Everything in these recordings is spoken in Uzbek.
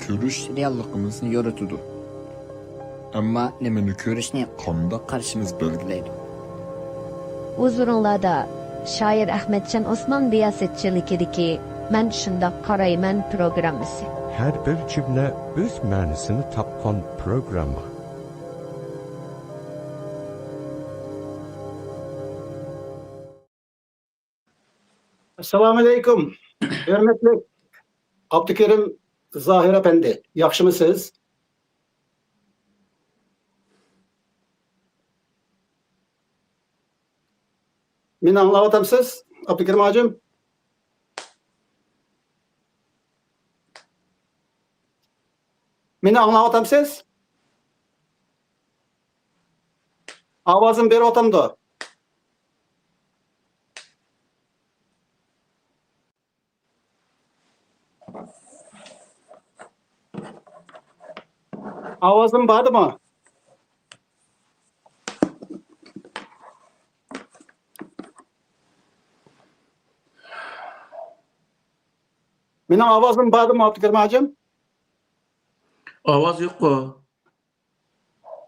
ko'rish realligimizni yoritadi. Ammo nimani ko'rishni qanday qarshimiz belgilaydi. Huzurunlarda shoir Ahmetcan Osman riyosetchiligidagi "Men shundoq qarayman" programmasi. Her bir cümle öz ma'nosini topgan programma. Assalamu alaikum. Hürmetli Abdülkerim Zahir Efendi. Yaxşımısınız? Meni anlatamsınız Abdülkerim hacım? Meni anlatamsınız? Avazım beri otamdı. Avazım vardı mı? Benim avazım vardı mı Abdülkerim hacım? Avaz yok o.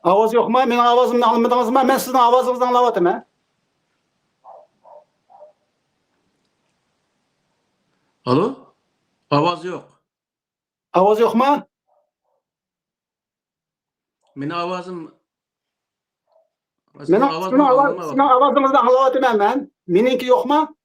Avaz yok mu? Benim avazımı anlamadınız mı? Ben sizin avazınızı anlamadım ha. Alo? Avaz yok. Avaz yok mu? Benim avazım... Sizin avazınızı anlamadım ben. Meninki yok mu?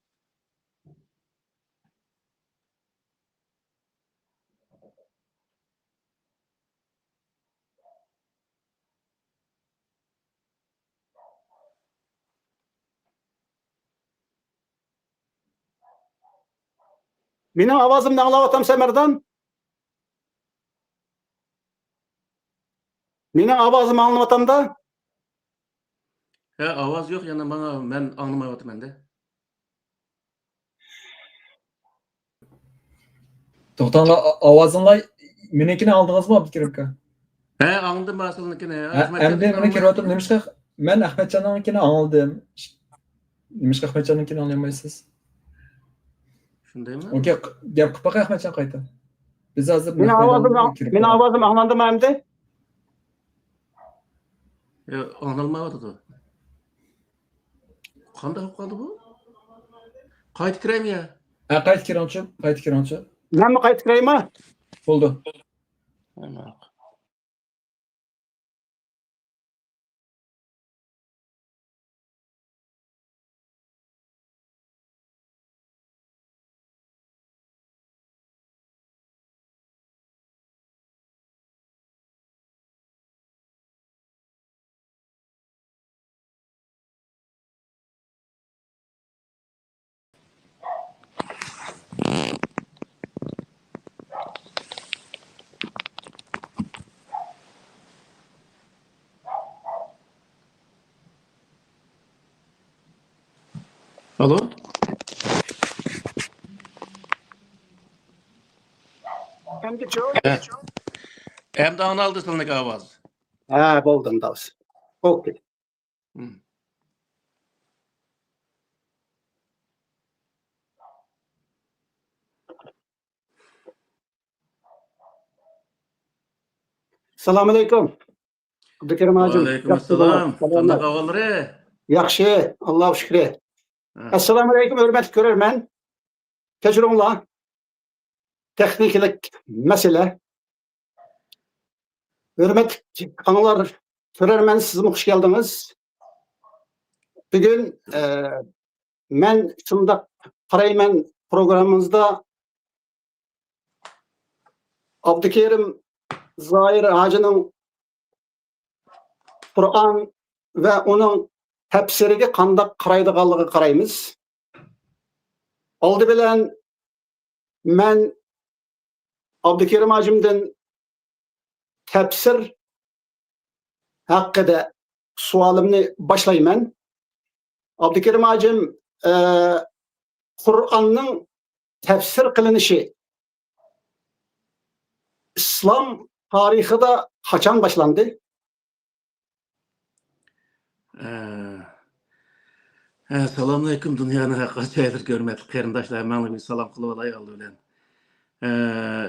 Benim avazımı anlamadım Semer'den. Benim avazımı anlamadım da. He, avaz yok yani bana ben anlamadım ben de. To'xtanglar, ovozinglar meningini aldingizmi Abdukerimka? He, anladım aslındakini. Endi meni ko'ryaptim, nimishqa men Ahmetcanninkini angladim. Nimishqa Ahmetcanninkini anglamaysiz? Shunday mi? Okey, gap qilib boqay Ahmetcan qayta. Biz hozir Benim avazım anlandı mı hem de? Ya, anlamadı. Qanday qilib qoldi bu? Qaytib kiraymi ya? qaytib kiringchi. Ben mi kayıt kırayım ha? Bo'ldi. Alo? Hem de çok. Hem de anıldı sındaki avaz. Ha, buldum da. Okey. Hı. Selamünaleyküm. Abdülkerim hacım. Aleykümselam. Sındaki avaları. Yaxşı. Allah'a şükür. Ha. Assalamualaikum hürmetli görürmen. Tecrübunla. Tekniklik mesele. Hürmetli kanallar görürmen siz hoş geldiniz. Bugün men şunda Karaymen programımızda Abdülkerim Zahir Hacı'nın Kur'an ve onun tefsiriga qanday qaraydiganligiga qaraymiz. Oldi bilan men Abdülkerim hacimdan tefsir haqida savolimni boshlayman. Abdülkerim hacim Qur'onning tefsir qilinishi İslam tarixida qachon boshlandi? Assalamu alaikum dünyanın kaç aydır görmedik. Kerindaşlar, ben bir salam kılıp alayım aldı bilen.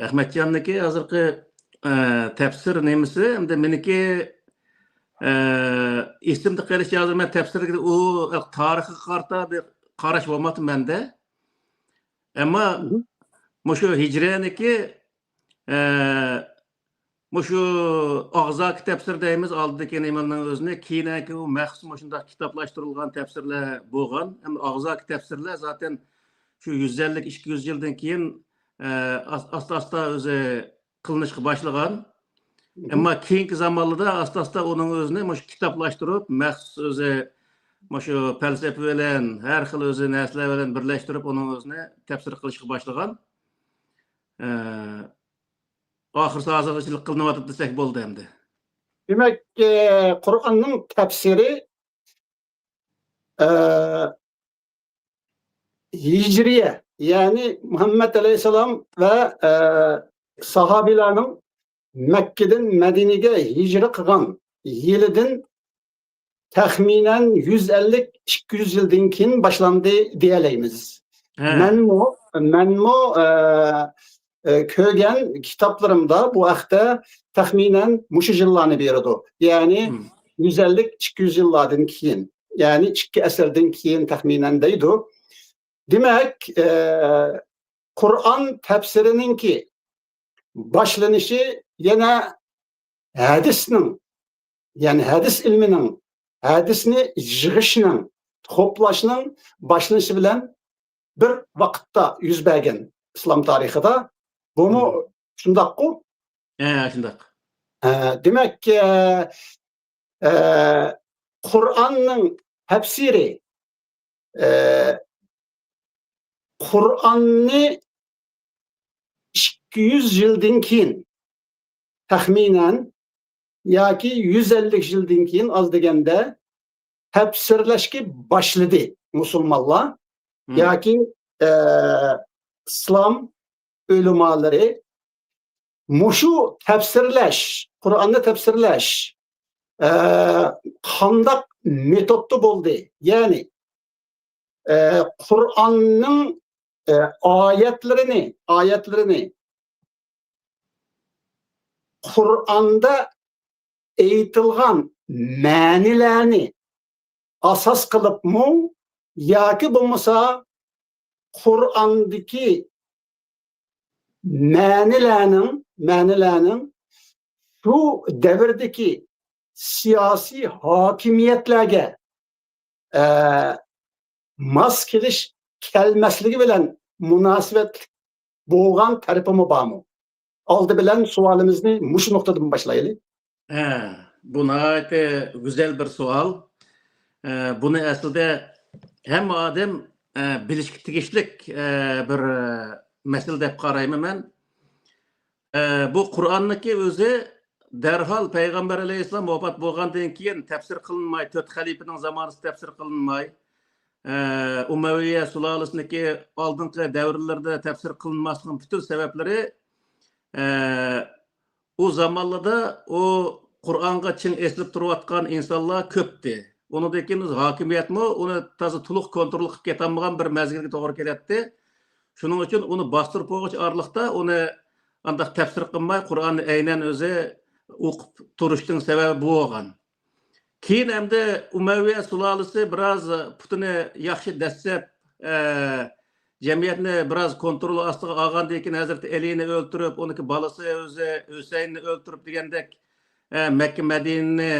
Ahmetcan'daki hazırki tefsir nemisi, hem de meniki isimde qeliş yazır, men tefsirge o tarihi qarta bir qaraş bolmadı mende. Ama şu hicreniki şu ağza tefsir deyimiz aldıdaki nemanın özüne kiyineki o məxsus şunda kitaplaştırılgan tefsirler bolgan. Hem ağza tefsirler zaten şu 150 200 yıldan keyin asta özü kılınışqa başlagan. Ama keyinki zamanlarda asta onun özüne şu kitaplaştırıp məxsus özü şu felsefe bilen her xil özü näsler bilen birleştirip onun özüne tefsir kılışqa başlagan. Ahırsa azadçılık kılınıp atıp desek boldu hemde. Demek Kur'an'ın tefsiri Hicriye, yani Muhammed Aleyhisselam ve sahabilerinin Mekke'den Medine'ye hicri kılgan yılidin tahminen 150-200 yıldan keyin başlandı diyeleyimiz. Men mo kögen kitaplarımda bu akta tahminen muşu yıllarını berdi. Yani 150-200 yıllardan keyin. Yani 2 eserden keyin tahminen deydi. Demek Kur'an tefsirinin ki başlanışı yine hadisinin, yani hadis ilminin, hadisini yığışının, toplaşının başlanışı bilen bir vakitte yüz bergen İslam tarihinde. Bu mu şundak ku? Şundak. Demek ki Kur'an'ın tefsiri Kur'an'ı 200 yıldan keyin tahminen yaki 150 yıldan keyin az degende tefsirleşki başladı Müslümanlar. Yaki İslam ölümaları muşu tefsirleş, Kur'an'da tefsirleş kandak metotlu boldu. Yani Kur'an'ın ayetlerini Kur'an'da eğitilgan manilerini asas kılıp mu yaki bulmasa Kur'an'daki manilerin şu devirdeki siyasi hakimiyetlerge mas keliş kelmesligi bilen münasebet boğan tarafı mı bağ mı? Aldı bilen sualimizni muş noktadan başlayalım. Bu nihayet güzel bir sual. Bunu aslında hem adam bilişki tigişlik bir mesele dep qarayman men. Bu Kur'an'daki özü derhal Peygamber Aleyhisselam vefat bolgandan keyin tefsir kılınmay, 4 halifenin zamanında tefsir kılınmay. Umayya sulalısındaki aldınqı devirlerde tefsir kılınmasının bütün sebepleri o zamanlarda o Kur'an'a çin eslip duruyatkan insanlar köptü. Onu dekiniz hakimiyet mi? Onu tazı tuluk kontrol qilib ketanmagan bir mezgilge to'g'ri keletdi. Shuning uchun uni bostırıp qo'yish arliqda uni andaq tefsir qilmay Qur'onni aynan o'zi o'qib turishning sababi bu bo'lgan. Keyin hamda Umayya sulolasi biroz putini yaxshi dastlab jamiyatni biroz kontrol ostiga olgandan keyin Hazrati Alini o'ltirib, uniki bolasi o'zi Husaynni o'ltirib degandek Makka Madinani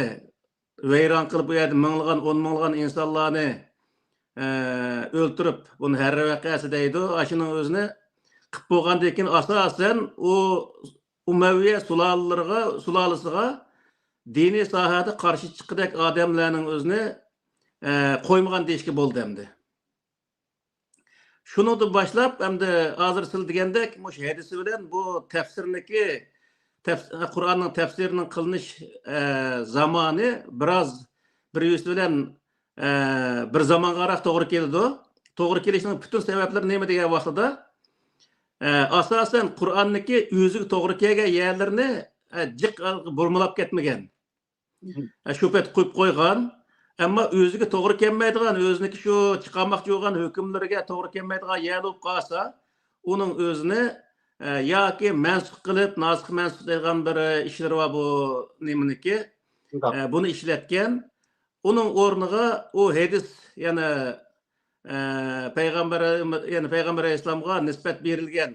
vayron qilib bu yerda minglagan, 10 minglagan insonlarni o'ltirib, buni Harra voqeasi deydi. Ashuning o'zini qilib bo'lgandan keyin asosan u Umayya sulolasiga diniy sohada qarshi chiqqidek odamlarning o'zini qo'ymagan deyishga bo'ldi endi. Shundan boshlab endi hozir siz degandek, mush hadisi bilan bu tafsirniki Kur'an'ın tefsirinin kılınış zamanı biraz bir yüz bilen bir zaman qarak doğru keldi. Doğru kelişinin bütün sebepleri neymi degan vaqtida asasen Kur'an'daki özü doğru kelgan yerlerini jiq burmalab ketmagan. Şüphet qo'yib qo'ygan, ammo o'ziga to'g'ri kelmaydigan, o'ziniki shu chiqarmoqchi bo'lgan hukmlariga to'g'ri kelmaydigan yer bo'lib qolsa, uning o'zini yoki mansub qilib, nasix mansub degan bir ishlar var bu neminiki. Bunu ishlatgan. Uning o'rniga u hadis, ya'ni payg'ambar Alayhissalomga nisbat berilgan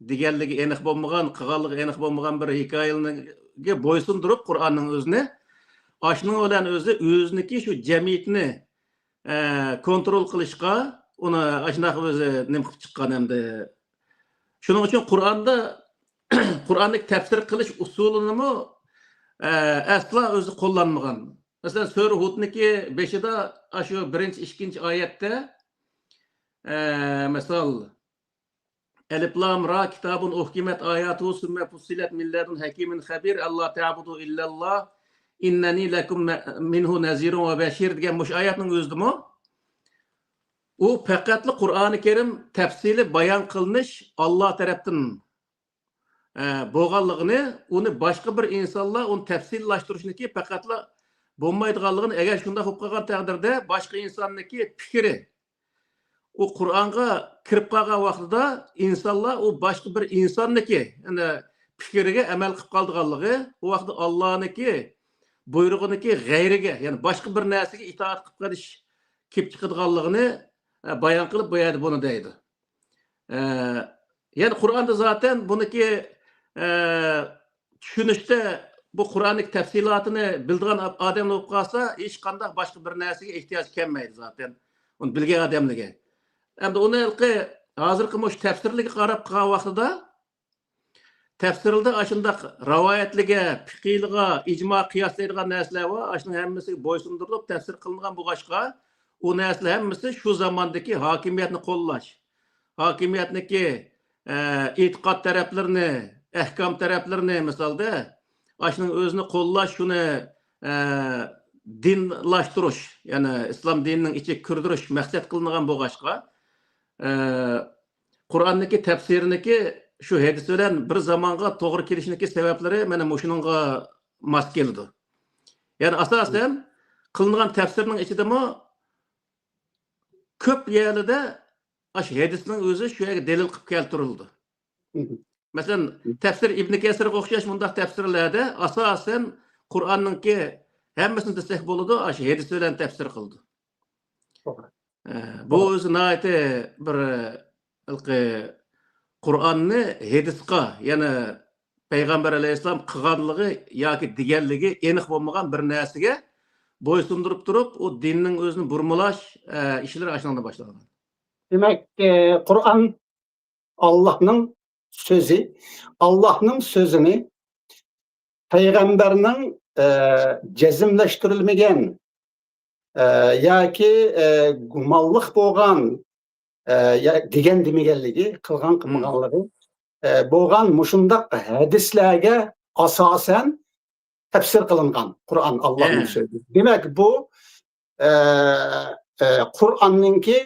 deganligi aniq bo'lmagan, qilganligi aniq bo'lmagan bir hikoyalarga bo'ysundirib Qur'onning o'zini ashning bilan o'ziniki shu jamiyatni kontrol qilishga uni ashnaqa o'zi nima qilib chiqqan endi. Shuning uchun Qur'onda Qur'onni tafsir qilish usulini asla o'zi qo'llanmagan. Masalan, Sura Hudniki 5-da shu 1-2 oyatda misol Elif Lam Ra kitabun uhkimat ayatuhu summa fussilat min ladun hakimin xabir Allah ta'budu illallah innani lakum minhu nazirun va bashir degan mush oyatning o'zidimi? U faqatli Qur'oni Karim tafsili bayon qilinish Alloh tarafdan bo'lganligini, uni boshqa bir insonlar uni tafsillashtirinishniki faqatli bo'lmaydiganligini, agar shunday bo'lib qolgan taqdirda boshqa insonniki fikri u Qur'onga kirib qolgan vaqtida insonlar u boshqa bir insonniki yani fikriga amal qilib qolganligi, u vaqtda Allohniki buyrug'iniki g'ayriga, ya'ni boshqa bir narsaga itoat qilib qolish kelib chiqadiganligini bayon qilib qo'yadi buni deydi. Ya'ni Qur'onda zaten buniki tushunishda bu Qur'onning tafsilotini bildigan odam bo'lib qolsa, hech qanday boshqa bir narsaga ehtiyoj kelmaydi zaten. Uni bilgan odamlarga. Endi uni hozirgi mush tafsirlarga qarab qolgan vaqtida tafsirda ashundaq rivoyatlarga, fiqhiylarga, ijmo qiyoslaydigan narsalar bor. Ashning hammasiga bo'ysundirilib tafsir qilingan bo'lg'achqa, u narsalar hammasi shu zamondagi hokimiyatni qo'llash, hokimiyatniki e'tiqod taraflarini, ahkam taraflarini misolda ashning o'zini qo'llash, shuni dinlashtirish, ya'ni islom dinining ichiga kirdirish maqsad qilingan bo'lg'achqa, Qur'onniki tafsiriniki shu hadis bilan bir zamonga to'g'ri kelishniki sabablari mana shuningga mos keldi. Ya'ni asosan qilingan tafsirning ichidami ko'p yerlarda ash hadisning o'zi shu yerga dalil qilib keltirildi. Masalan, tafsir Ibn Kasirga o'xshash bundaq tafsirlarda asosan Qur'onningki hammasini desak bo'ladi, ash hadis bilan tafsir qildi. Bu o'zi nayte bir Qur'onni hadisga, ya'ni payg'ambar alayhissalom qilganligi yoki deganligi aniq bo'lmagan bir narsaga bo'ysundirib turib, u dinning o'zini burmalash ishlari ashundan boshlagan. Demak, Qur'on Allohning so'zi, Allohning so'zini payg'ambarning jazmlashtirilmagan yoki gumonliq bo'lgan degan demaganligi, qilgan qilmaganligi bo'lgan mushundaq hadislarga asosan tafsir qilingan Qur'on Allohning so'zi. Demak, bu Qur'onningki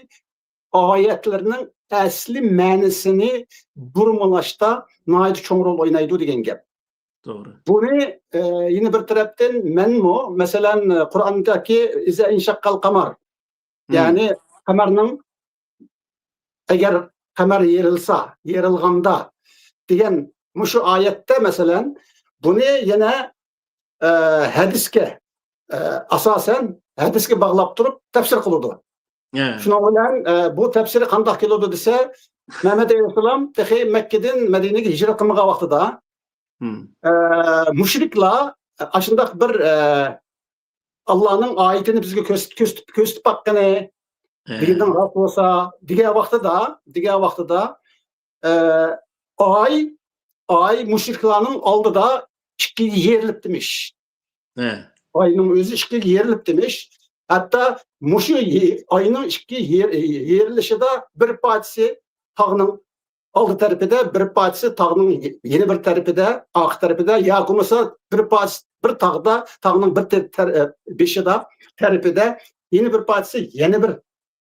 oyatlarning asli ma'nosini burmalashda nihoyat cho'ng rol o'ynaydi degan gap. To'g'ri. Buni yine bir tarafdan menmo, masalan, Qur'ondagi iza inshaqqal qamar, ya'ni qamarning agar qamar yerilsa, yerilganda degan mushu oyatda masalan buni yana hadisga asosan hadisga bog'lab turib tafsir qiladi. Shuning bilan bu tafsiri qanday keladi desa, Muhammad alayhisalom texi Makkadan Madinaga hijrat qilmagan vaqtida mushriklar ashundaq bir Allohning oyatini bizga ko'rsatib baqqani degandan rost bo'lsa, degan vaqtida oy mushriklarning oldida ikkiga yerilib demiş. Oyning o'zi ikkiga yerilib demiş. Hatta mushu oyning ikkiga yerilishida bir partisi tog'ning oldi tarafida, bir partisi tog'ning yeni bir tarafida, oq tarafida, yoki bo'lmasa bir partisi bir tog'da, tog'ning bir beshida tarafida, yeni bir partisi yeni bir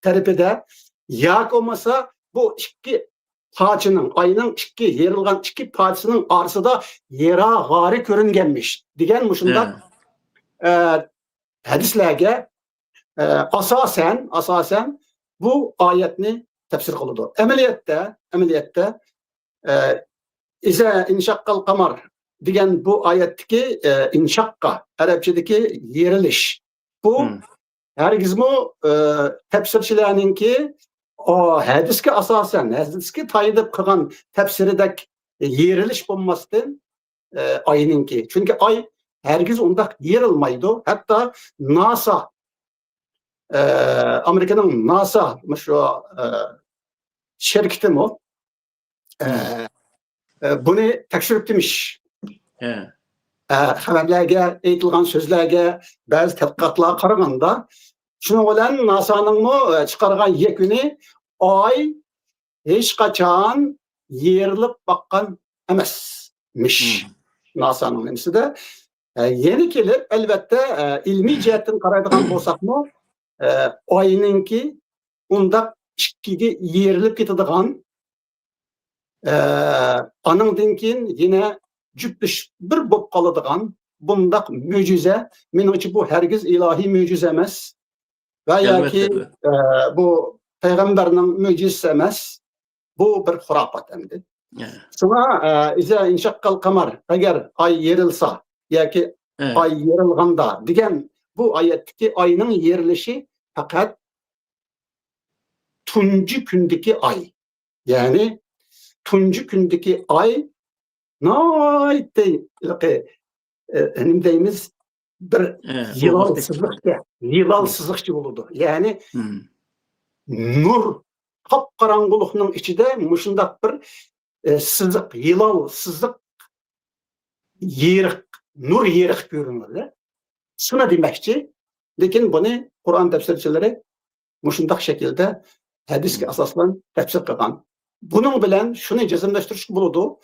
tarafida, yoki bo'lmasa bu ikki parçanın, oyning ikki yerilgan ikki partisining orasida yera g'ori ko'ringanmish degan mushundaq hadislarga asosan bu oyatni tafsir qiladi. Amaliyotda İze inşakkal kamar degan bu ayetteki inşakka, Arapçadaki yeriliş. Bu hergizmi tefsirçilerininki o hadisке asasen, hadisке tayinip kılgan tefsiridek yeriliş bulmasın ayınınki. Çünkü ay hergiz onda yerilmaydı. Hatta NASA, Amerika'nın NASA şu şirketi mi o? Bunu tekşürüp demiş. Haberlerge, eğitilgan sözlerge, bazı tədqiqatlara qaraganda şunun bilen NASA'nın mı çıkargan yekuni ay hiç kaçan yerilip bakkan emasmış. NASA'nın emsi de yeni kelip elbette ilmi cihetten qaraydigan bolsak mı ayınınki unda ikkiga yerilip ketadigan anından keyin yine cüptüş bir bop kaladigan bundaq möcüze, menimçe bu hergiz ilahi möcüze emas ve yoki bu peygamberning möcüzesi emas, bu bir hurafat endi. Şuna ize inşakkal kamar, eğer ay yerilse yoki ay yerilganda degan bu ayetteki ayının yerilişi fakat tuncu kündeki ay. Yani tuncu kündeki ay deyimiz bir yılalsızlıkçı oldu. Yani nur kapkaranlıkның içinde muşundak bir sızık, yılalsızlık yerik, nur yerik görünür. Şuna demekçi, lekin bunu Kur'an tefsirçileri muşundak şekilde hadisке asaslan tefsir kılgan. Bunun bilen şunu cezimleştiriş buludu.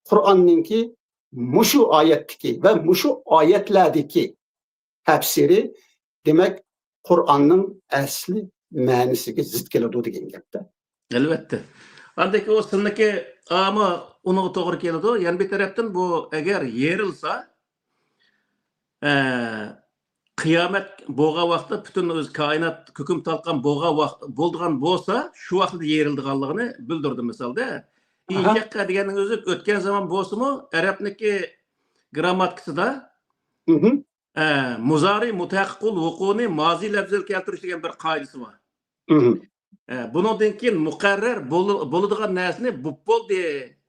Kur'an'ınki muşu ayetteki ve muşu ayetlerdeki tefsiri demek Kur'an'ın asli manisiga zid keladi degan gapda. Elbette. Andaki o sındaki ama onu doğru keladi. Yani bir taraftan bu eğer yerilse kıyamet boğa vakti bütün öz kainat hüküm talkan boğa bolduğan bolsa şu vakti yerildiğanlığını bildirdi misalda. İnşakka degenin özü ötken zaman bolsumu Arapniki gramatikası da muzari mutahakkul vukuni mazi lafzil keltiriş degan bir kaidesi var. Bundan keyin muqarrar bo'ladigan narsani bol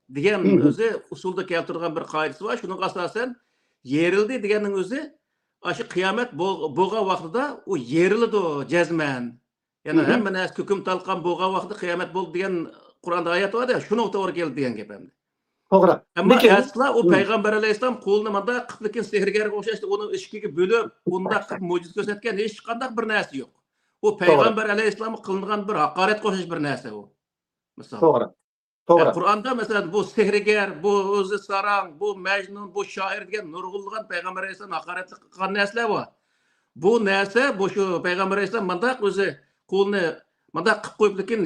degan özü usulda keltirgan bir kaidesi var. Şunun asasen yerildi degenin özü aşı kıyamet boğa vaxtida o yerildi o cezmen. Yani hemen nas hüküm talkan boğa vaxtida kıyamet bol degan Kur'an'da ayet var ya şunu to'g'ri keldi degan gap endi. To'g'ri. Ama asla o Peygamber Aleyhisselam qo'lini manda qilgan sehrgarga o'xshashdi uni ikkiga bo'lib unda mo'jiza ko'rsatgan hech qanday bir narsa yo'q. O Peygamber Aleyhisselam qilingan bir haqorat qo'shish bir narsa u. Misol. To'g'ri. To'g'ri. Qur'onda mesela bu sehrgar, bu o'zi sarang, bu majnun, bu shoir degan nurg'ulg'an Peygamber Aleyhisselam haqorat qilgan narsalar bor. Bu narsa bu shu Peygamber Aleyhisselam manda o'zi qo'lni manda qilib qo'yib lekin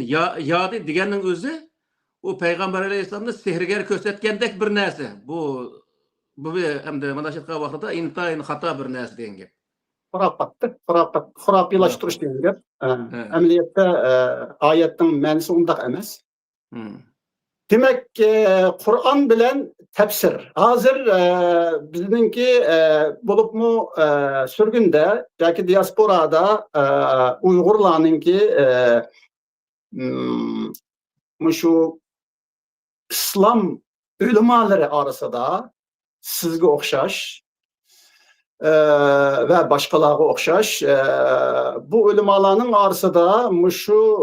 yodi deganning o'zi o Peygamber Aleyhisselam'da sehrgar ko'rsatgandek bir narsa. Bu hamda mana shu vaqtda intayin xato bir narsa degan gap. Xurafiylashtirish degan gap. Amaliyotda oyatning ma'nosi undaq emas. Demek Kur'an bilen tefsir. Hazır bizimki bulup mu sürgünde, belki diasporada Uygurlarınki şu İslam ulemaları arasında sizge okşaş ve başkaları okşaş bu ulemaların arasında şu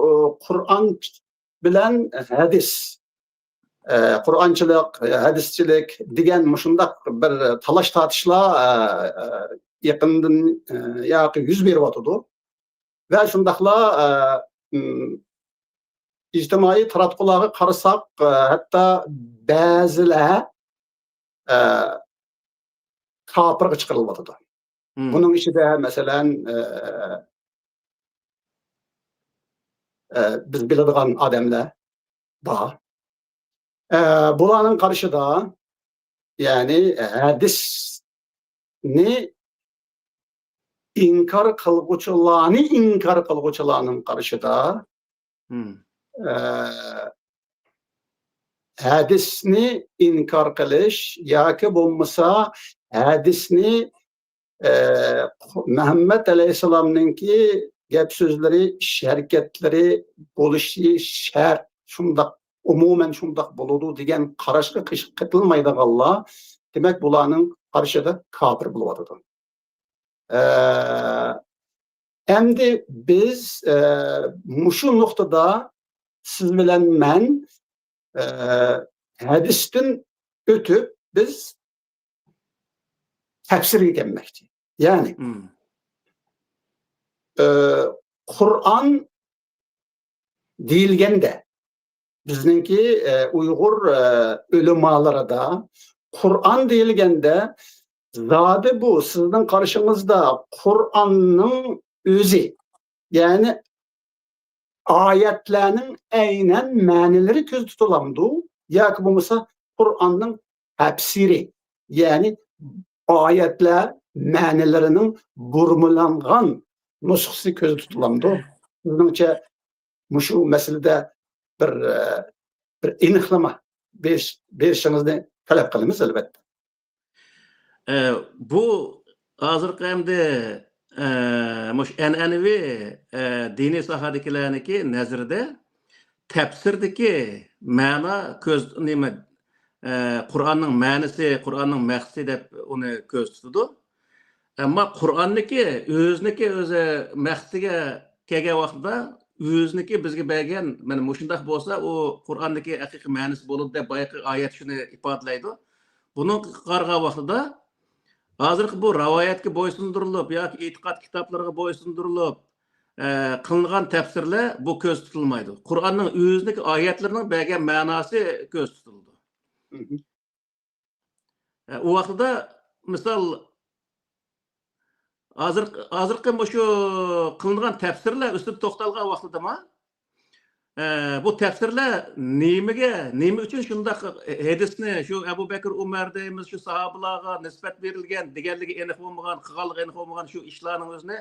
Kur'an bilen hadis Kur'ançılık, hadisçilik degan muşundaq bir talaş tartışlar yakından yakı 100 berip atıdı. Ve şundaqla ictimai taratqularga qarasak, hatta ba'zilar kafirga chiqarilib atıdı. Bunun içinde mesela biz biladigan adamlar var. Bulanın karşıda yani hadisni inkar kılgıçılarının karşıda hadisni inkar qilish yoki bo'lmasa hadisni Muhammad alayhissalomninki gap so'zlari, ish harakatlari bo'lishi shart, shundoq umuman shundoq bo'ladi degan qarashga qitilmaydiganlar, demak bularning qarshida kofir bo'lyotdi. Endi biz mushu nuqtada siz bilan men hadisdan o'tib biz tafsirga kelmoqchi. Yani Kur'an deyilgende bizningki Uyg'ur ulamalarida Kur'an deyilgende zodi bu sizning qarshingizda Kur'anning o'zi, yani ayetlerinin aynen ma'nilari ko'z tutilamdi yoki bo'lmasa Kur'anning tafsiri, yani ayetler ma'nilarının burmulangan nusxasi ko'z tutilamdi. Bizningcha mushu masalada bir aniqlama berishingizni talab qilamiz albatta. Bu hozirgi hamda mush an'anaviy diniy sohadagilarniki nazarida tafsirdagi ma'no ko'z nima Qur'onning ma'nosi, Qur'onning maqsadi deb uni ko'z tutadi. Ammo Qur'onniki o'ziniki o'zi maqsadiga kelgan vaqtda o'ziniki bizga bergan mana mushundaq bo'lsa, u Qur'onniki haqiqiy ma'nosi bo'ladi deb boyaqi oyat shuni ifodalaydi. Buni qarg'an vaqtida hozirgi bu rivoyatga bo'ysundirilib yoki e'tiqod kitoblariga bo'ysundirilib qilingan tafsirlar bu ko'z tutilmaydi. Qur'onning o'ziniki oyatlarining bergan ma'nosi ko'z tutildi. O vaqtda misol hozirgi shu qilingan tafsirlar ustida to'xtalgan vaqtida bu tafsirlar nima uchun shundaq hadisni shu Abu Bakr Umar deymiz, shu sahobalarga nisbat berilgan deganligi aniq bo'lmagan, qilganligi aniq bo'lmagan shu ishlarning o'zini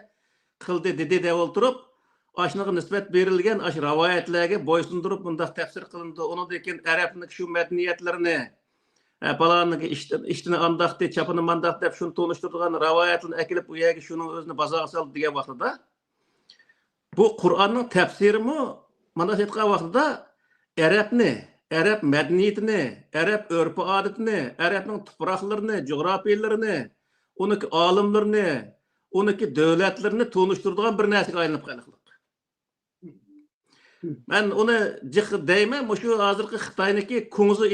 qildi dedi deb o'tirib, ashnaqa nisbat berilgan ash rivoyatlarga bo'ysundirib bundaq tafsir qilindi. Undan keyin arabning shu madaniyatlarini Palanlık iştini andaqtı, çapını mandaqtı deb şunu tonuşturduğun rivoyatlarni akilib u yerga şunun o'zini bozorga soldi degan vaqtida bu Qur'onning tafsirimi mana shu aytgan vaqtida arabni, arab madaniyatini, arab urf-odatini, arabning tuproqlarini, jug'rofiyalarini, uniki olimlarini, uniki davlatlarini tonuşturduğun bir narsaga aylanib qoldi. Ben onu deyman, şu hozirgi Xitoyniki Kunzu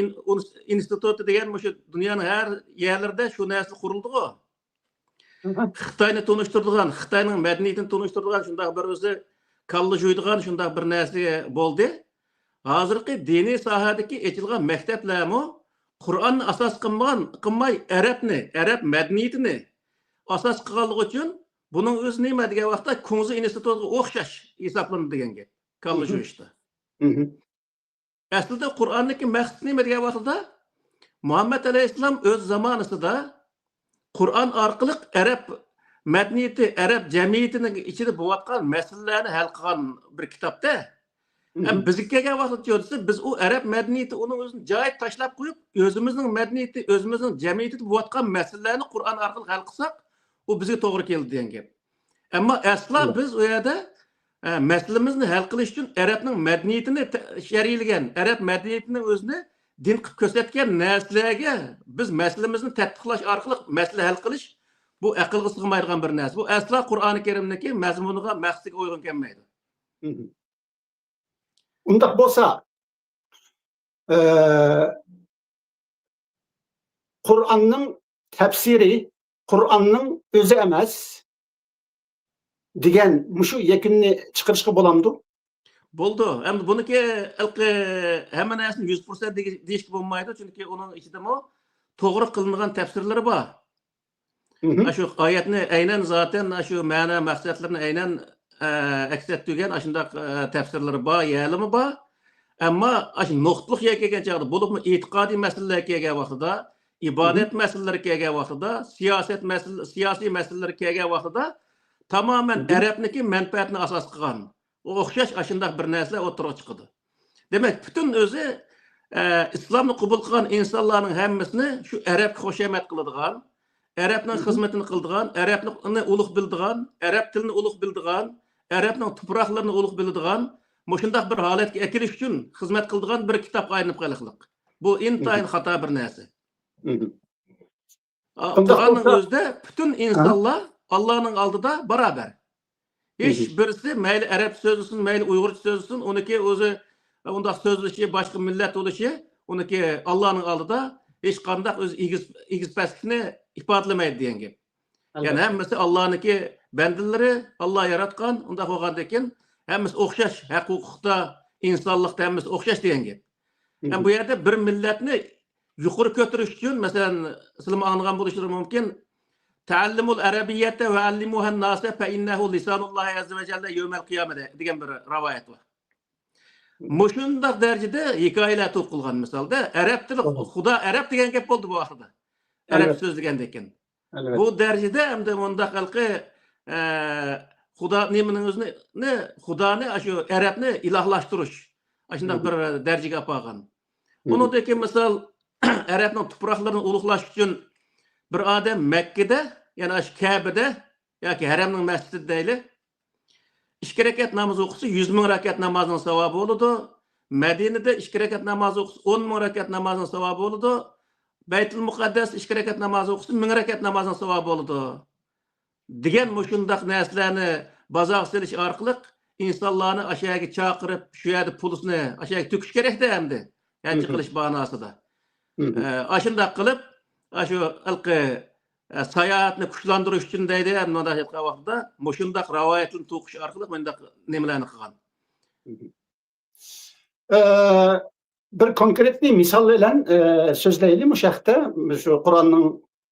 instituti degan şu dunyoning har yerlarida shu narsa qurildi-ku. Xitoyni tonuşturdigan, Xitoyning madaniyatini tonuşturdigan shunday bir o'zi kalla jo'ydigan shunday bir narsa bo'ldi. Hozirgi diniy sohadagi ochilgan maktablarmi Qur'onni asos qilmay arabni, arab madaniyatini asos qilganligi uchun buning o'zi nima degan vaqtda Kunzu institutiga o'xshash hisoblanadi degan gap. Kallı şu işte. Aslında Kur'an'daki maqsad nima degan vaqtda Muhammed Aleyhisselam öz zamanısında Kur'an orqali Arab madaniyati, Arab jamiyatining ichida bo'layotgan masalalarni hal qilgan bir kitobda. Bizga kelgan vaqtda ko'rsa biz u Arab madaniyati uning o'zini joyi tashlab qo'yib, o'zimizning madaniyati, o'zimizning jamiyatida bo'layotgan masalalarni Qur'on orqali hal qilsak, u bizga to'g'ri keldi degan gap. Ammo asla biz u yerda meselemizni hal qilish uchun Arabning madaniyatini shariylagan, Arab madaniyatini o'zini din qilib ko'rsatgan narsalarga biz masalamizni tadqiqlash orqali masala hal qilish bu aqlga sig'maydigan bir narsa. Bu asla Qur'oni Karimdagi mazmuniga, maqsadiga uyg'un kelmaydi. Undaq bo'lsa, Qur'onning tafsiri, Qur'onning o'zi emas degan mushu yakunni chiqarishga bo'lamdi? Bo'ldi. Endi buniki hamma narsani 100% deyishga bo'lmaydi, chunki uning ichidami to'g'ri qilingan tafsirlari bor. Shu oyatni aynan zaten shu ma'no maqsadlarini aynan aks ettirgan shunday tafsirlari bor, ya'limi bor. Ammo shu nuqtaliq yerga kelgan chog'da bo'libmi e'tiqodiy masalalarga kelgan vaqtida, ibodat masalalariga kelgan vaqtida, siyosiy masalalarga kelgan vaqtida tamamen Arabniki manfaatini asos qilgan o'xshash ashundaq bir narsa o'tirib chiqdi. Demak, butun o'zi İslamni qabul qilgan insonlarning hammasini shu arabga xushamat qiladigan, arabning xizmatini qiladigan, arabni ulug' bildigan, arab tilini ulug' bildigan, arabning tuproqlarini ulug' biladigan, mushundaq bir holatga akilish uchun xizmat qiladigan bir kitobga aylanib qolishliq. Bu intayin xato bir narsa. Qur'onning o'zida butun insonlar Allohning oldida barobar. Hech birisi mayli arab so'zlasin, mayli uyg'urcha so'zlasin, uniki o'zi undaq so'zlashi, boshqa millat bo'lishi, uniki Allohning oldida hech qanday o'z egiz pastlikni ifodalamaydi degan gap. Yani hammasi Allohniki bandalari, Alloh yaratgan, undaq bo'lgandan keyin hammasi o'xshash, haq-huquqda, insonlikda hammasi o'xshash degan gap. Yani bu yerda bir millatni yuqori ko'tarish uchun, masalan, sizlar anlagan bo'lishingiz mumkin. Ta'allimul arabiyyata va allimuhan nasa fa innahu lisanullohi azza va jalla yawmal qiyamada degan bir rivoyat bor. Mushundaq darajada hikoyalar to'qilgan misolda arab tili xudo arab degan gap bo'ldi bu vaqtda. Arab so'zlagandan keyin. Bu darajada hamda bunda xalqi xudo nimaning o'zini xudoni shu arabni ilohlashtirish shunday bir darajaga olib qolgan. Bundan keyin misol arabning tuproqlarini ulug'lash uchun bir odam Makkada, ya'ni shu Ka'bada yoki Haramning masjidida deyli, 2 rakat namoz o'qisa 100 ming rakat namozning savobi bo'ladi. Madinada 2 rakat namoz o'qisa 10 ming rakat namozning savobi bo'ladi. Baytul Muqaddas 2 rakat namoz o'qisa 1000 rakat namozning savobi bo'ladi. Degan mushundaq narsalarni bazoq silish orqali insonlarni aşağıya chaqirib, shu yerda pulni aşağıya to'kish kerak-da endi. Yanchi qilish ma'nosida. Ashundaq qilib, shu ilqi sayohatni kuchlantirish uchun deydi, mana shu vaqtda mushundaq rivoyatni to'qish orqali bundaq nimalarni qilgan. Bir konkret misal bilan so'zlaylik bu shaxta, shu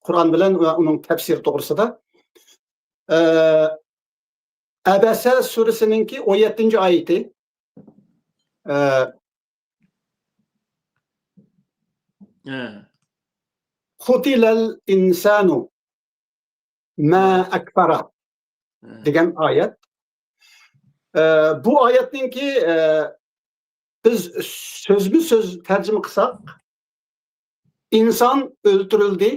Qur'on bilan va uning tafsiri to'g'risida. Abasa surasininki 17-oyati. Qutilal insanu ma akfara degan oyat. Bu oyatninki biz so'zma-so'z tarjima qilsak, inson o'ldirildi,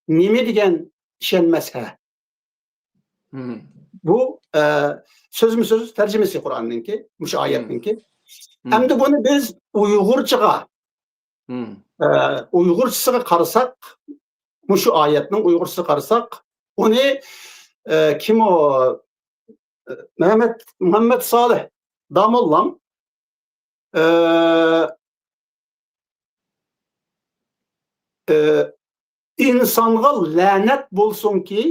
nima degan ishonmasa. Bu so'zma-so'z tarjimasi Qur'onninki, mush oyatninki. Endi buni biz Uyg'urchaga Uyg'urchasiga qarasak, mushu oyatning Uyg'urchasiga qarasak, uni kim o Muhammad Solih Damollam insonga la'nat bo'lsinki,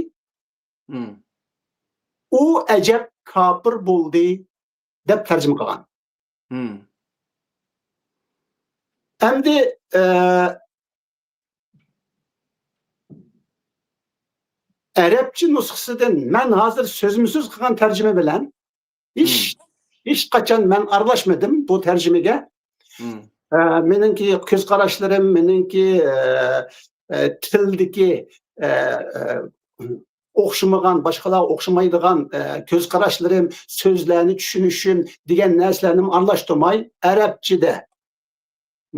u ajab kafir bo'ldi deb tarjima qilgan. Endi Arabcha nusxasidan men hozir so'zma-so'z qilgan tarjima bilan hech qachon men aralashmadim bu tarjimaga. Meningki ko'z qarashlarim, meningki tildagi o'xshamagan, boshqalar o'xshamaydigan ko'z qarashlarim, so'zlarni tushunishim degan narsalarni aralashtirmay, arabchada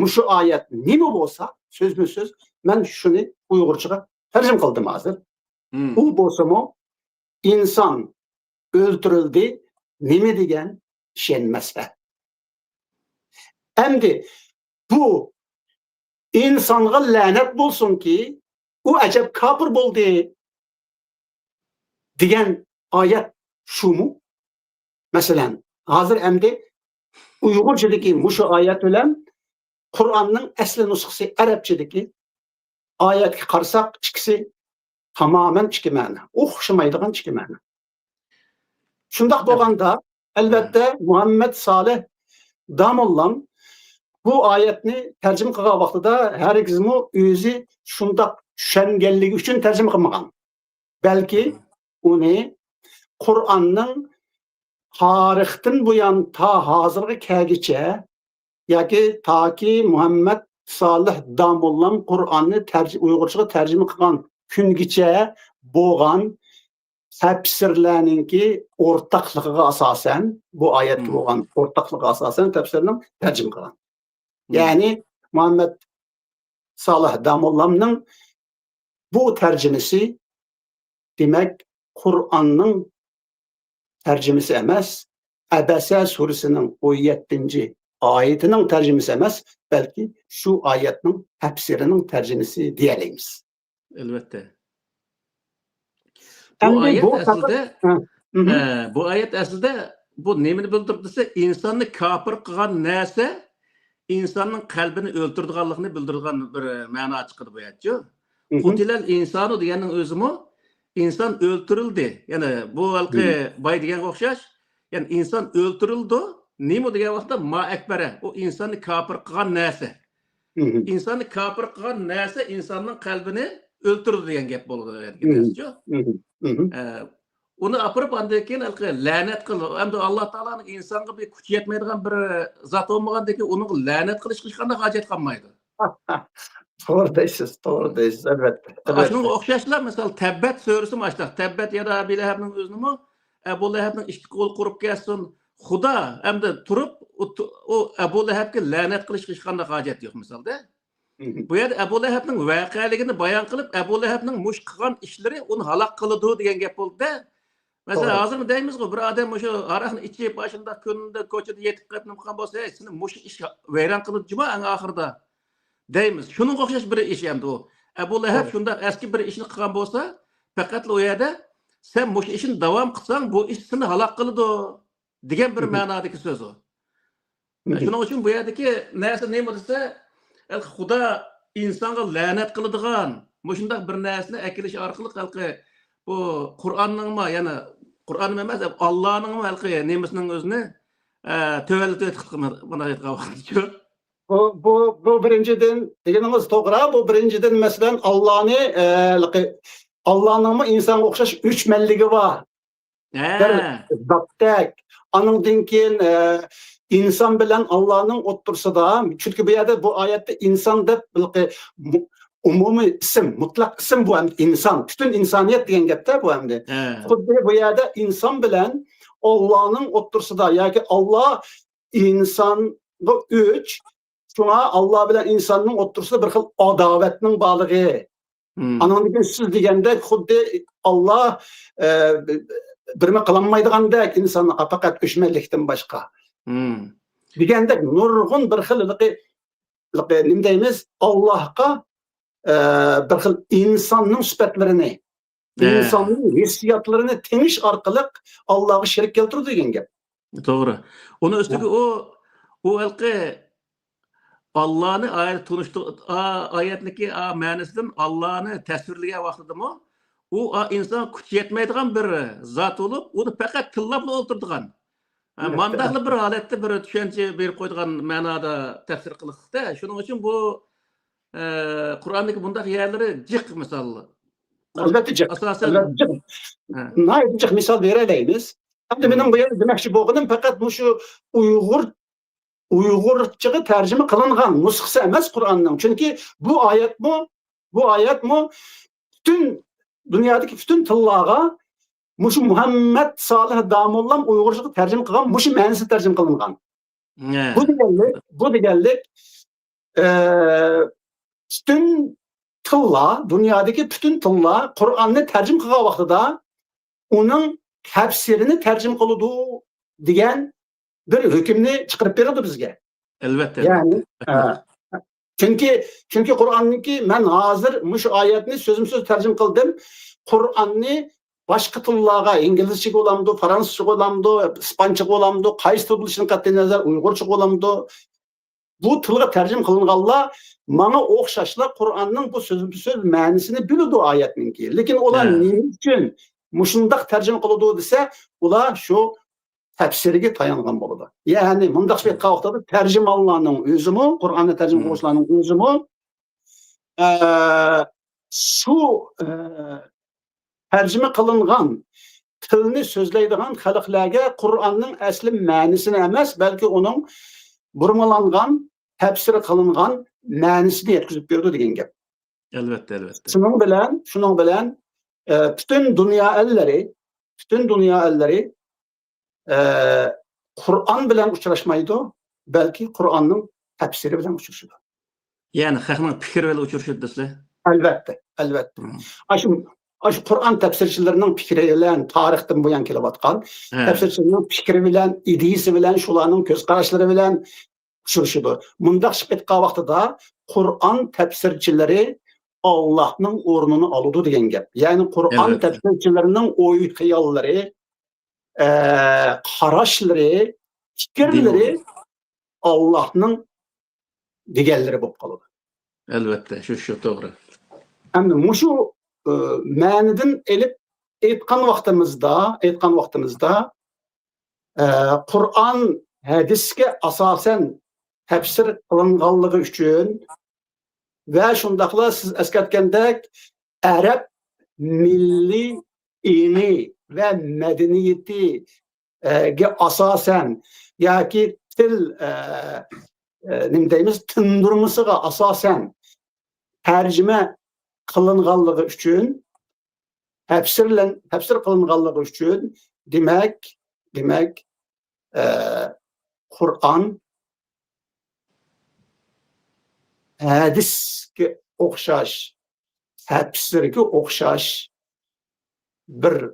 mushu oyat nima bo'lsa, so'zma-so'z men shuni Uyg'urchaga tarjima qildim hozir. U bo'lsa-mu inson o'ldirildi, nima degan ishonmasa. Endi bu insonga la'nat bo'lsinki, u ajab kafir bo'ldi degan oyat shumi? Masalan, hozir endi Uyg'urchadagi mushu oyat bilan Qur'onning asli nusxasi arabchadagi oyatga qarasak, ikkisi tamamen ikki ma'no, o'xshamaydigan ikki ma'no. Shundaq bo'lganda, albatta Muhammad Solih Damollam bu oyatni tarjima qilgan vaqtida hargizmi o'zi shundaq tushunganligi uchun tarjima qilmagan. Balki uni Qur'onning tarixdan buyon ta hozirgi kelgacha yoki toki Muhammad Solih Damollam Qur'onni Uyg'urchaga tarjima qilgan kungacha bo'lgan tafsirlarninki o'rtaqligiga asosan, bu oyatga bo'lgan o'rtaqligiga asosan tafsirni tarjima qilgan. Yani Muhammed Salih Damollam'ın bu tercümesi demek Kur'an'ın tercümesi emas, Abese suresinin 17. ayetinin tercümesi emas, belki şu ayetin tefsirinin tercümesi diyelim. Elbette. Bu Endi ayet bu aslında Hı hı. bu ayet aslında bu nemini bildirip dese insanı kafir kılgan nese insanın kalbini öldürdüğanlığını bildirgen bir mana çıkıdı bu ayetçi. Hı hı. Kutilel insanu diyenin özümü insan öldürüldü. Yani bu halkı bay diyen okşaş. Yani insan öldürüldü. Neymi diyen vaxtda ma ekbere. O insanı kafir kılgan nese. Hı hı. İnsanı kafir kılgan nese insanın kalbini öldürdü diyen gep boldu. Hı hı. Hı hı. Onu apırıp andaki lanet kıl. Hem de Allah Taala'nın insanga bir kuch yetmeydigan bir zat olmagandaki onun lanet kılış kılışkanda hacet kalmaydı. Doğru deysiz, doğru deysiz. Elbette. Aşının Elbette. okşaşlar mesela Tebbet suresi başlaq. Tebbet ya da Bileheb'nin özünü Ebu Leheb'nin iki kol kurup gelsin. Xuda hem de turup o Ebu Leheb'ke lanet kılış kılışkanda hacet yok misalda. Hı hı. Bu yerda Ebu Leheb'nin vakaligini bayan kılıp Ebu Leheb'nin muş kılgan işleri onu halak kılıdı diyen gep oldu da. Mesela Doğru. hazır mı deymiz ki bir adam şu araqni içip başında könünde koçada yetip qatnım qan bolsa, seni muş iş veyran kılıp juma en ahırda deymiz. Şunun okşaş bir iş endi o. Ebu Leheb Evet. şunda eski bir işini qilgan bolsa, faqat o yerda sen muş işini davam qilsang bu iş seni halak qılıdı degan bir Hı hı. ma'nodagi so'z o. Hı hı. Şuning uchun bu yerdagi narsa nima desa, Xudo insonga la'nat qiladigan, mushundaq bir narsani akilish orqali xalqi bu Qur'onning yana Qur'on emas, Allohning halqi nemasining o'zini töveltib buna aytgan. Bu birinciden degeniniz doğru. Bu birinciden mesela Allah'ın mı insan okşaş üç melligi var. Bir zattek. Anın keyin insan bilen Allah'ın otursa da çünkü bu yerde bu ayette insan da umumi isim, mutlak isim bu hem insan. Bütün insaniyet diyen gepte bu hem de. Bu yerde insan bilen Allah'ın otursa da yani Allah insan bu üç şuna Allah bilen insanın otursa bir xil adavetinin balığı. Anın siz degende xuddi Allah birme kılanmaydığandek insanı fakat üçmellikten başka. Degende nurgun bir xil nim deymiz Allah'a bir xil insanın sıfatlarını, insanın hissiyatlarını teniş arkalık Allah'a şerik keltirdi degen gep. Doğru. Onu üstüge o halqi Allah'ını ayet tunuştu ayetdeki ma'nisidan Allah'ını tasvirlagan vaqtidami o insan kuch yetmaydigan bir zat olup onu faqat tillab o'ltirdigan. Mandaqli bir holatda bir tushuncha berib qo'ydigan ma'noda tafsir qilishda. Shuning uchun bu Qur'ondagi bundaq yerlari jiq misol. Elbette jiq. Asosan Nayet jiq misal vereleymiz. Hem de benim bu yerde demekçi boğdum fakat bu şu Uygurçaga tercüme kılıngan nuskısı emas Kur'an'ın. Çünkü bu ayet mu bütün dünyadaki bütün tıllarga muşu Muhammed Salih Damollam Uygurçaga tercüme kılgan muşu ma'nisi tercüme kılıngan. Bu degellik bütün tıllar, dünyadaki bütün tıllar Kur'an'ı tercüme kılgan vaxtıda onun tefsirini tercüme kılıdı diyen bir hükümni çıkarıp berdi bizge. Elbette. Yani çünkü Kur'an'nınki men hazır muş ayetini sözüm söz tercüme kıldım. Kur'an'ni başka tıllarga İngilizce olamdı, Fransızca olamdı, İspanca olamdı, qaysı til bilişini qat'i nazar Uygurca olamdı. Bu tılga tercüme kılınganlar mana okşaşla Kur'an'ın bu sözüm söz ma'nisini bildi ayetninki. Lekin ular ne için muşundaq tercüme kılıdı dese ular şu tefsirige tayangan boldu. Yani mundaq bir qavqtada tercümanlarning özümü, Qur'onni tercüme qiluvchilarning özümü şu tercüme kılıngan tilni so'zlaydigan xalqlarga Qur'onning asli ma'nisini emas, balki onun burmalangan, tefsiri kılıngan ma'nisini yetkizib berdi degan gap. Elbette. Şunun bilen bütün dünya elleri Kur'an bilen uçraşmaydı, belki Kur'an'ın tefsiri bilen uçurşudu. Yani hakның fikir bilen uçurşudu desler. Elbette, elbette. Aşı Kur'an tefsirçilerinin fikri bilen, tarihten bu yan kelabatkan, tefsirçilerinin fikri bilen, idisi bilen, şularının göz karışları bilen uçurşudu. Mundaq şıketqa vaxtıda Kur'an tefsirçileri Allah'ın ornunu alıdı deyen gap. Yani Kur'an tefsirçilerinin oy xiyalları, qaraşları, fikirleri Allah'ın digelleri bolup kalıdı. Elbette, şu doğru. Hem muşu ma'nidin elip aytgan vaqtimizda Kur'an hadisga asosan tefsir qilinganligi uchun ve şundaqla siz eskatgandek Arap milli ini ve medeniyeti asasen yoki til nima deymiz tundurmisiga asasen tercüme qilinganligi uchun tefsir qilinganligi uchun demek Kur'an hadisga o'xshash, tefsirga o'xshash bir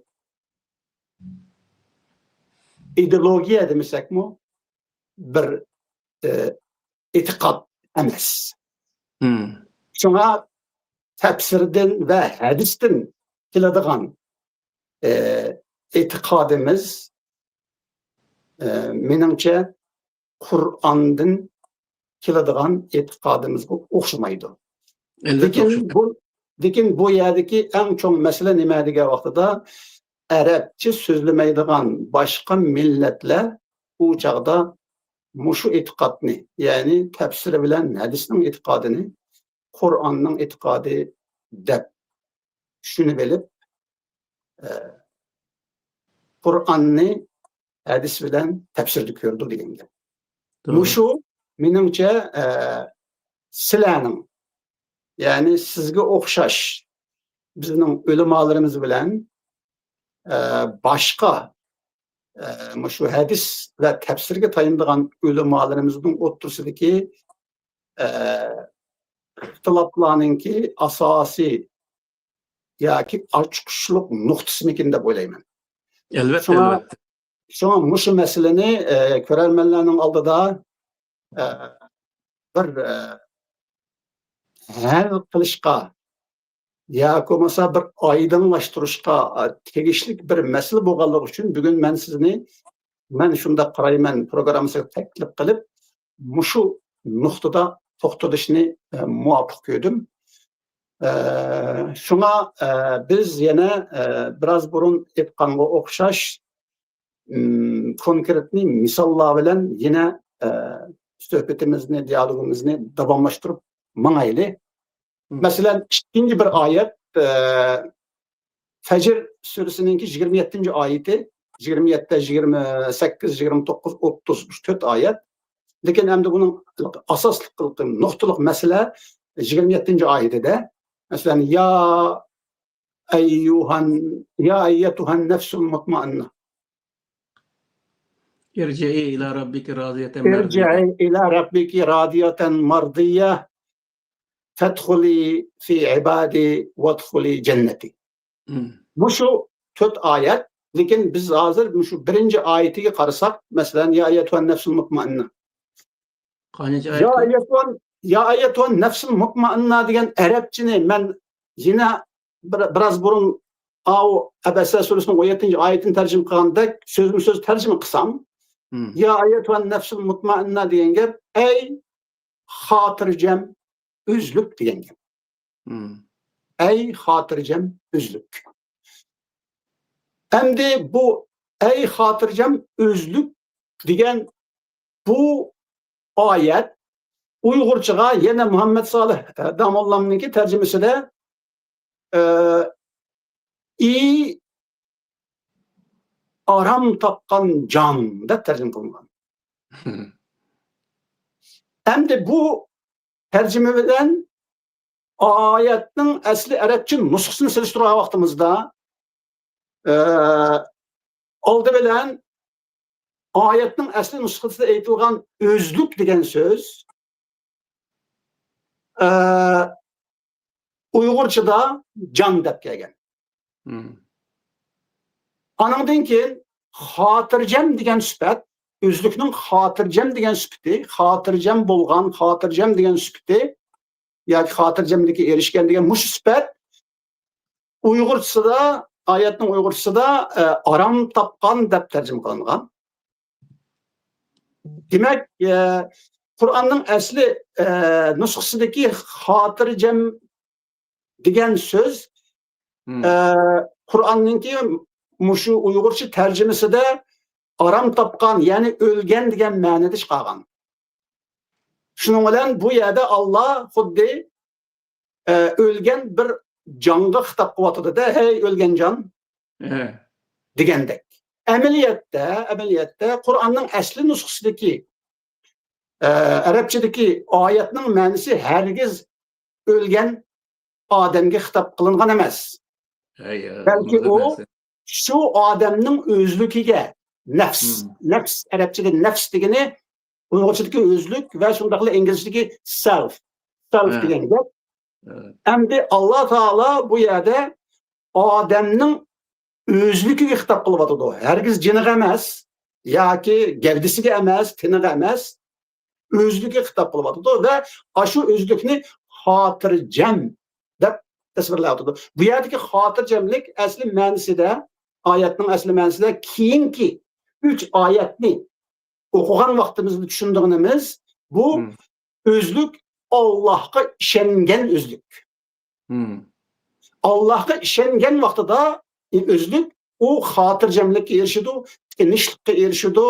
ideologiya demasakmi, bir e'tiqod emas. Şuna tefsirden ve hadisden keladigan e'tiqodimiz menimcha Kur'an'dan keladigan e'tiqodimizga o'xshamaydi. Lekin bu yerdeki en çok mesele nima degan vaqtida Arapça sözlemaydigan başka milletler bu çağda muşu e'tiqodni, yani tefsiri bilen hadisning e'tiqodini Kur'an'ның e'tiqodi deb shuni bilib Kur'an'ni hadis bilen tefsirde gördü degan gap. Muşu menimcha sizlarning, yani sizge o'xshash bizning ulamolarimiz bilen başka şu hadis ve tefsirge tayindigan ulamolarımızın o'rtasidagi ixtiloflarninki asosiy yoki ochiqishliq nuqtasimikin deb o'ylayman. Elbette. Şuna muşu meseleni ko'rarmanlarning oldida bir hal qilishga yoki bo'lmasa bir oydinlashtirishga tegishli bir masala bo'lganligi uchun bugun men shunda qarayman programmasiga taklif qilib mushu nuqtada to'xtalishni muvofiq ko'rdim. Şuna biz yana biraz burun aytganga o'xshash konkretni misollar bilan yana suhbatimizni, dialogimizni davomlashtirib mangayli. Mesela ikinci bir ayet Fecr suresinin 27. ayeti 27, 28, 29, 30 4 ayet. Lekin hem de bunun asaslık noktalık mesele 27. ayeti de mesela ya eyyatuhan nefsul mutmainne İrci'i ila rabbiki radiyeten irci'i ila rabbiki radiyeten mardiye fedhuli fi ibadi vedhuli cenneti. Bu şu 4 ayet. Lekin biz hazır şu birinci ayetiga qarasak, mesela ya eyyatuhan nefsul mutmainne. Ya eyyatuhan nefsul mutmainne degan Arapçını men yine biraz burun Abese suresinin 17. ayetini tercüme qilganda sözüm söz tercüme qilsam, ya eyyatuhan nefsul mutmainne degan gap ey xotirjam üzlük degan gap. Ey xotirjam üzlük. Endi bu ey xotirjam üzlük degan bu ayet Uygurçaga yine Muhammed Salih Damollam'ınki tercümesinde iyi aram tapkan can da tercüme kılıngan. Hem de bu tercümeden ayetin asli Arapça nusxasını seliştirgan vaqtimizda oldu bilen ayetin asli nusxasında aytilgan özlük degan söz Uyg'urchada jon deb kelgan. Anandan keyin xotirjam degan sifat, o'zlikning xotirjam degan sifati, xotirjam bo'lgan, xotirjam degan sifati yoki xotirjamlikka erishgan degan mush sifat Uyg'urchasida, oyatning Uyg'urchasida aram topgan deb tarjima qilingan. Demak, Qur'onning asli nusxasidagi xotirjam degan so'z Qur'onningki mushu Uyg'urcha tarjimasida aram topgan, ya'ni o'lgan degan ma'noda chiqargan. Shuning bilan bu yerda Alloh xuddi o'lgan bir jonga xitob qilyotdi-da, hey o'lgan jon degandek. Amaliyotda Qur'onning asli nusxasidagi arabchadagi oyatning ma'nosi hargiz o'lgan odamga xitob qilingan emas. Balki u shu odamning o'zligiga nafs arabchada nafs degani Uyg'urchadagi o'zlik va shundaqla inglizchadagi self degan gap. Endi Alloh taolo bu yerda odamning o'zligiga xitob qilyapti. Hargiz jiniga emas yoki gavdasiga emas, tiniga emas, o'zligiga xitob qilyapti va shu o'zlikni xotirjam deb tasvirlayapti. Bu yerdagi xotirjamlik asli ma'nosida, oyatning asli ma'nosida keyingi 3 oyatni o'qigan vaqtimizda tushundig'imiz bu o'zlik Allohga ishongan o'zlik. Allohga ishongan vaqtida o'zlik u xotirjamlikka erishadi, tinchlikka erishadi.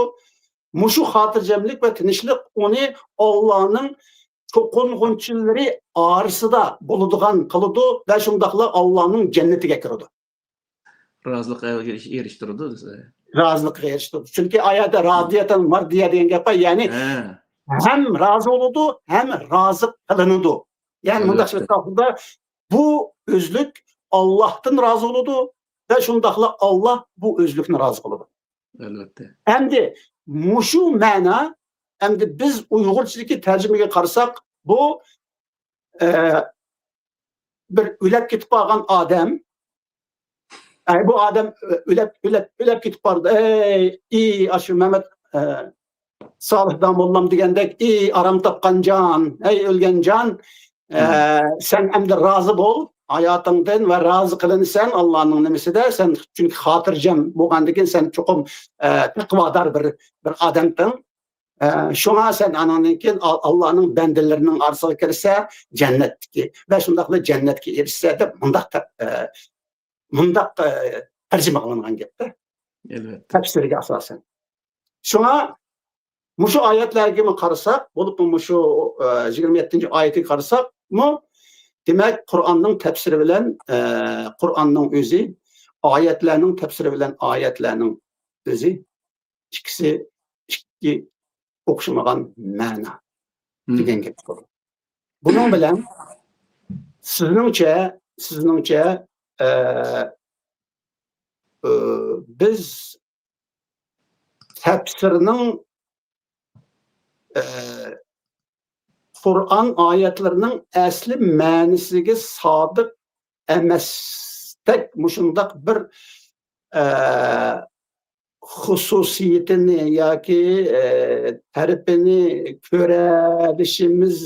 Mushu xotirjamlik va tinchlik uni Allohning to'qing'unchilari orasida bo'ladigan qiladi va shundaqla Allohning jannatiga kiradi. Rozilikqa erishtiradi. Rozilikqa erishtiradi. Chunki oyatda radiyatan mardiya degan gap, ya'ni hem razı oldu hem razı kılınıdı. Yani mundaqda bu özlük Allah'tan razı oldu ve şundaqla Allah bu özlükni razı kıldı. Elbette. Endi muşu mana, endi biz Uyg'urchadagi tarjimaga qarasak, bu bir o'lib ketib qolgan odam. Bu odam o'lib ketib qoldi. Ey, ashu Mehmet Salih'dan bollam degandek, ey aram topgan jon, ey o'lgan jon, sen endi razı bol hayotingdan va razı qilinsan Allohning nimasida, sen chunki xotirjam bo'lgandan keyin sen cho'qim taqvodor bir odamding. Shunga sen anandan keyin Allohning bandalarining orasiga kirsa, jannatga va shundaqla jannatga erishsa deb mundaq tarjima qilingan gapda. Elbette. Tafsirga asosan. Shunga mushu oyatlarga qarasak, bo'lib mushu 27-oyatga qarasak, demak Qur'onning tafsiri bilan Qur'onning o'zi, oyatlarning tafsiri bilan oyatlarning o'zi ikki o'xshamagan ma'no degan gap bor. Buning bilan sizningcha biz tafsirning Qur'on oyatlarining asli ma'nosiga sodiq emasdek mushundaq bir xususiyatini yoki tarifini ko'rishimiz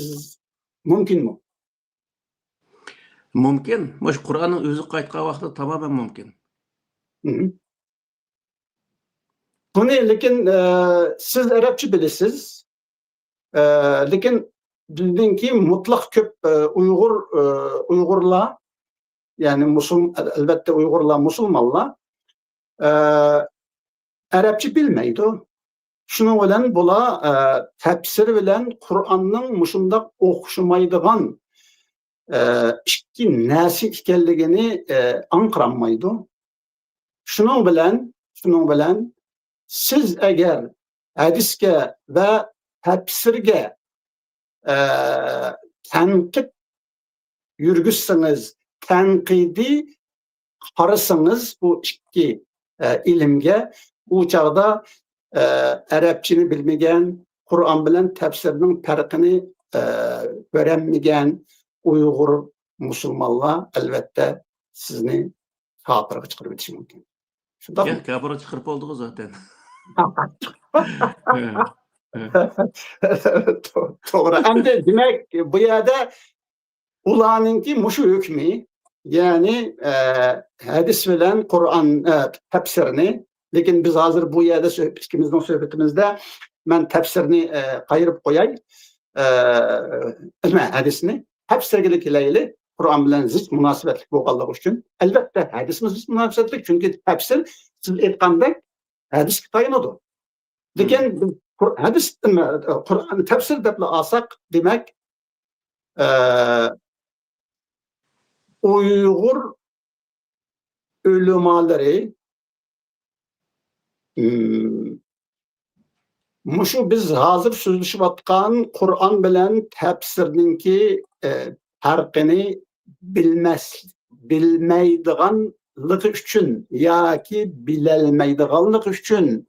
mumkinmi? Mumkin. Mush Qur'onning o'zi qaytgan vaqtda tamamen mumkin. Buni lekin siz arabcha bilasiz. Lekin bildingki mutlaq ko'p Uyg'urlar, ya'ni albatta Uyg'urlar musulmonlar arabcha bilmaydi. Shuning bilan bular tafsir bilan Qur'onning mushundaq o'xshamaydigan ikki narsa ekanligini aniqlanmaydi. Shuning bilan siz agar hadisga va tafsirga tanqid yurgizsangiz, tanqidiy qarasangiz bu ikki ilmga, u chog'da arabchini bilmagan, Qur'on bilan tafsirning farqini öğrenmeyen Uygur Müslümanlar elbette sizni kafirga çıkarıp ötüşü mümkün. Şundaq mı? Ya kabura çıkırıp oldu zaten. Doğru. Hem de demek bu yerde ulanınki muşu hükmü yani hadis bilen Kur'an tefsirini lekin biz hazır bu yerde ikimizin sohbetimizde ben tefsirini kayırıp koyay hadisini tefsirgilikleriyle Kur'an bilen zıt münasebetlik bolganlygy üçün elbette hadis zıt münasebetlik çünkü tefsir siz aytgandek hadis taýynady. Lekin hadis Kur'an tefsir dep alsak demek Uygur ulemaları muşu biz hazır sözleşip atkan Kur'an bilen tefsirninki farkını bilmeydiganlığı üçün yaki bilelmeydiganlığı üçün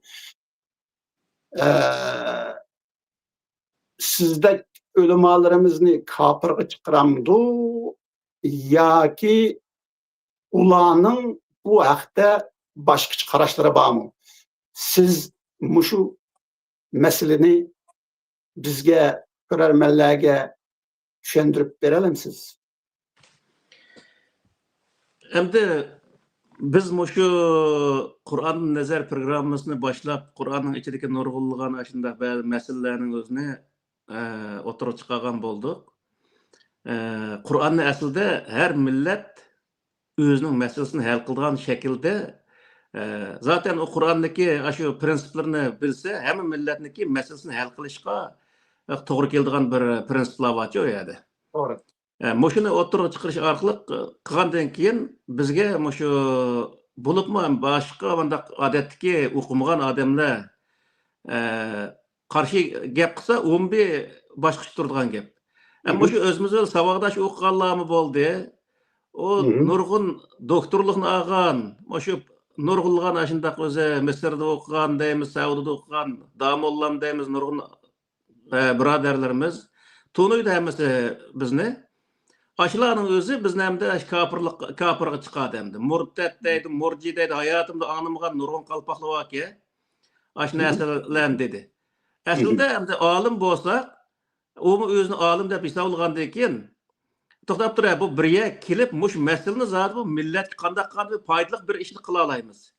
sizde ulemalarımızı kapırga çıkaramdı yaki ulanın bu hakda başka karaşlara bağımı. Siz muşu meseleni bizge görermenlerge düşündürüp verelimsiz. Endi biz muşu Kur'an nazar programmasını başlap Kur'an'ın içindeki nurgulluğunu aşında bazı meselelerin özüne oturup çıkagan bulduk. Kur'an'ın aslında her millet özünün meselesini hal kılgan şekilde zaten o Kur'an'daki şu prensiplerini bilse hem milletniki meselesini hal kılışka doğru keldiğin bir prensipler var o yani. Doğru. Moşunu oturup çıkış arkalık kılgandan keyin bizge moşu bulupma başka bandak adetki okumagan adamlar karşı gap kılsa umbi başka turduğan gap. Moşu özümüzün sabahdaş okuganlarımı boldu. O nurgun doktorluğunu ağan, moşu nurgulgan aşındak öze Mısır'da okugan deyimiz, Saudi'da okugan, Damollam deyimiz nurgun braderlerimiz. Tunuydu hemisi bizni. Aşılarının özü bizni hem de kapırga çıkadı hem de. Murtet deydi, murci deydi, hayatımda anımgan nurgun kalpaklı vaki. Aş neselen dedi. Aslında hem de alim bolsa, o özünü alim dep isavulgan dekin, to'xtab turay bu birga kelib mush masalani zot bu millat qanday foydali bir ishni qila olamiz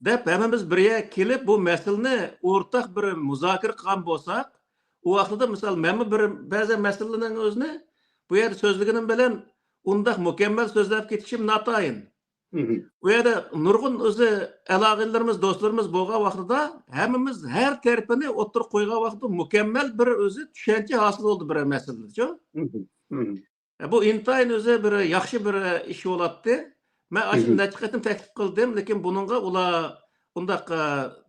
deb hammamiz birga kelib bu masalani o'rtaq bir muzokara qilgan bo'lsak u vaqtida misol men bir ba'zi masalalarning o'zini bu yerda so'zliginim bilan undaq mukammal so'zlab ketishim notayin u yerda nurg'un o'zi aloqalarimiz do'stlarimiz bo'lgan vaqtida hammamiz har tarafini o'tirib qo'ygan vaqtda mukammal bir o'zi tushuncha hosil bo'ldi bir masalacho. Bu intayin o'zi bir yaxshi bir ish bo'latdi. Men ashuni necha qatim taklif qildim, lekin buningga ular undaq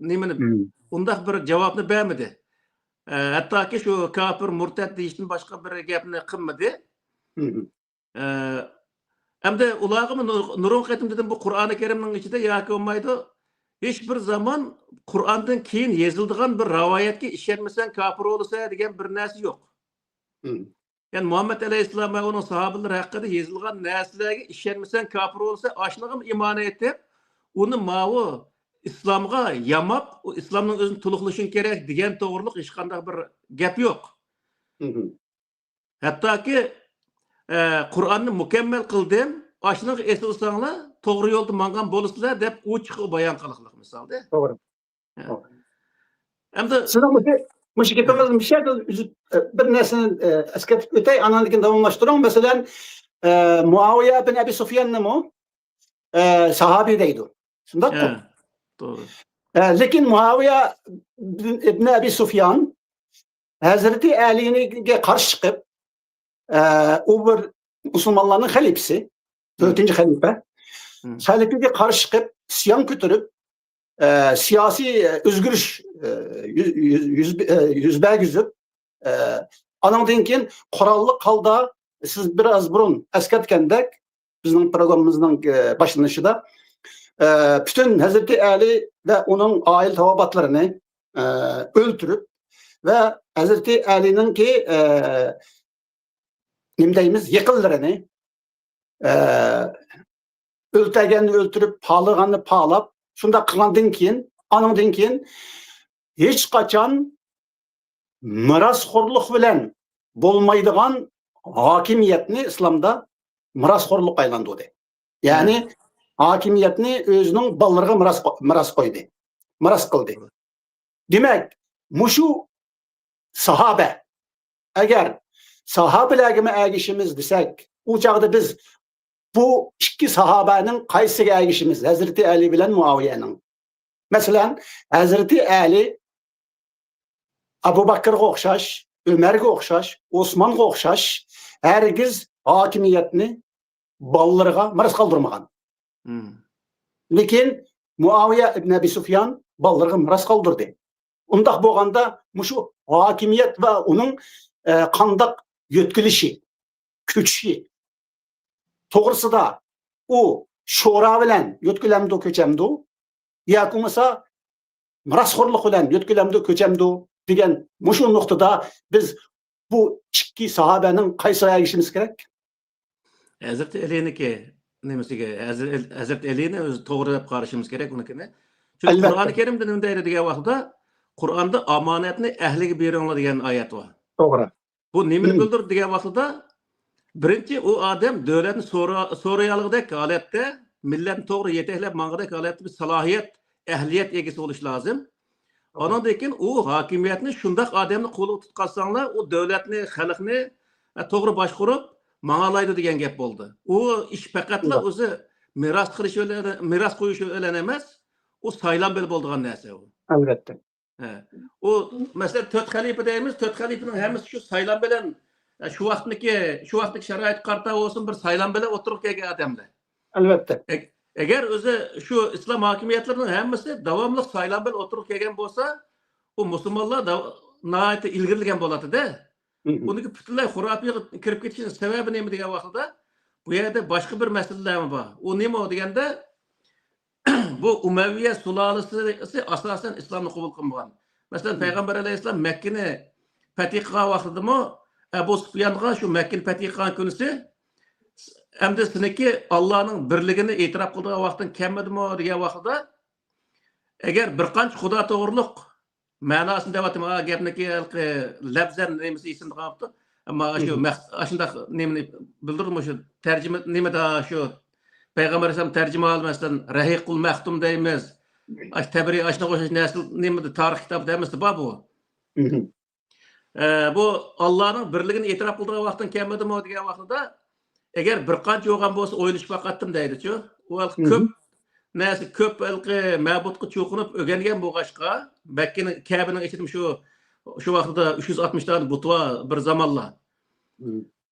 nimani undaq bir javobni bermadi. Hattoki shu kafir murtad deyishdan boshqa bir gapni qilmadi. Hamda ularga nurun qatim dedim bu Qur'oni Karimning ichida yoki bo'lmaydi. Hech bir zaman Qur'ondan keyin yozilgan bir rivoyatga ishonmasang kafir bo'lsa degan bir narsa yo'q. Yani Muhammed Aleyhisselam ve onun sahabeleri hakkında yazılgan neslerge işlenmesen kafir olsa aşınağım iman etip onu mavu İslam'a yamap o İslam'ın özünü tuluqlaşın gerek diyen doğruluk hiç qanday bir gap yok. Hatta ki Kur'an'ı mükemmel kıldım aşınağım esilsanlar doğru yolda mangan boluslar dep o çıkı bayan kalıqlıq misalda. Doğru. Hem de müşkilimiz bir şey bir nesinin esketip ötey analikin davamlaştıran mesela Muaviye bin Abi Sufyan'ın mı sahabideydi. Şundak mı? Doğru. Lekin Muaviye bin Abi Sufyan Hazreti Ali'ye karşı çıkıp o bir Müslümanların halifesi, 4. halife. Halifeye karşı çıkıp isyan götürüp siyasi özgürlük yüzbe yüzüp anandan keyin qurolli qalda siz biraz burun esketkendek bizning programımızın başlanışında bütün Hazreti Ali ve onun aile tavabatlarını öldürüp ve Hazreti Ali'ninki nima deymiz, yaqinlarini o'ltaganni o'ltirib, pag'laganni pag'lab, shunda qilgandan keyin, anandan keyin hech qachon mirosxo'rlik bilan bo'lmaydigan hokimiyatni islomda mirosxo'rlik aylandi. Ya'ni hokimiyatni o'zining bolalariga miros qo'ydi, miros qildi. Demak, mushu sahoba, agar sahobalarga agishimiz desak, u chaqda biz bu ikki sahobaning qaysiga agishimiz? Hazreti Ali bilan Muaviyaning. Masalan, Hazreti Ali Abu Bakrga o'xshash, Umarga o'xshash, Osmonga o'xshash hargiz hokimiyatni bolalariga miros qoldirmagan. Lekin Muaviya ibn Abi Sufyan bolalariga miros qoldirdi. Undaq bo'lganda mushu hokimiyat va uning qandaq yetkilishi, kuchi to'g'risida u sho'ro bilan yetkilamdi, ko'chamdi, yoki bo'lmasa mirosxo'rlik bilan yetkilamdi, ko'chamdi degan mushu nuqtada biz bu ikki sahobaning qaysiga agishimiz kerak? Hazreti Ali'niki nimasiga, Hazreti Ali'ni o'zi to'g'ri deb qarashimiz kerak unikini. Chunki Qur'oni Karimda nima deydi degan vaqtda Qur'onda omonatni ahliga beringlar degan oyat bor. To'g'ri. Bu nimani bildirdi degan vaqtda birinchi u odam davlatni so'rayaligidek holatda millatni to'g'ri yetaklab mang'idek holatda bir salohiyat, ahliyat egasi bo'lish lozim. Ondan keyin u hokimiyatni shundoq odamni qo'liga tutqazsanglar, u davlatni, xalqni to'g'ri boshqarib mang'alaydi degan gap bo'ldi. U ish faqatla o'zi meros qilish bilan, meros qo'yish bilan emas, u saylan bilan bo'lgan narsa u. Albatta. U masalan 4 xalifa deymiz, 4 xalifaning hammasi shu saylan bilan shu vaqtdagi sharoit qarta olsun bir saylan bilan o'tirib kelgan odamlar. Albatta. Agar o'zi shu islom hokimiyatlarining hammasi davomli saylan bilan o'tirib kelgan bo'lsa, u musulmonlar nihoyatda ilgirlagan bo'ladi-da. Buniki butunlay xurofiyga kirib ketishining sababi nima degan vaqtda bu yerda boshqa bir masalalar bor. U nima deganda bu Umayya sulolasi asosan islomni qabul qilmagan. Masalan, payg'ambar alayhisalom Makkani fath qilgan vaqtida Abu Sufyonga shu Makkani fath qilgan kunisi hamda siniki Allohning birligini e'tirof qilgan vaqtdan kamidimi degan vaqtda agar bir qancha xudo to'g'riliq ma'nosini deyaptim, gapniki labzan nimasi esimda qolibdi. Ammo shu shunday nimani bildirdim, shu tarjima nimada shu payg'ambar alayhisalom tarjima olmasdan Rahiqul Maxtum deymiz. Tabri ashna qo'shish nasl nimada tarix kitob deymiz bu. Bu Allohning birligini e'tirof qilgan vaqtdan kamidimi degan vaqtda agar bir qancha yo'g'an bo'lsa o'ylish faqatdim deydi-ku. U ko'p narsa ko'p ma'budga cho'qinib o'rgangan bo'lg'achqa Makkaning Kabaning ichida shu vaqtda 360 ta but bor bir zamonlar.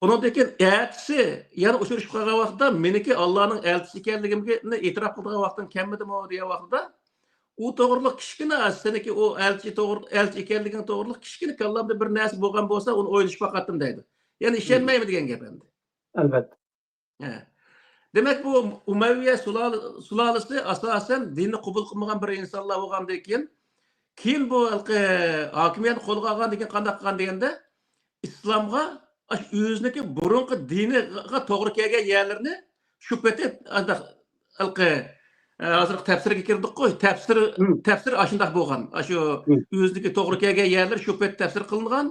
Undan keyin elchisi yana uchrashib qolgan vaqtda meniki Allohning elchisi ekanligimni e'tirof qilgan vaqtdan kamidimi degan vaqtda u to'g'riliq kichkina seniki u elchi ekanligini to'g'riliq kichkina kallamda bir narsa bo'lgan bo'lsa uni o'ylash faqatdim deydi. Ya'ni ishonmaymi degan gap endi. Albatta. Demak bu Umayya sulolasi asosan dinni qabul qilmagan bir insonlar bo'lgandan keyin bu hokimiyatni qo'lga olgandan keyin qanday qilgan deganda islomga o'ziniki burunqi diniga to'g'ri kelgan yerlarni shu peti hozir tafsirga kirdik-ku, tafsir ashundoq bo'lgan. Shu o'ziniki to'g'ri kelgan yerlar shu pet tafsir qilingan.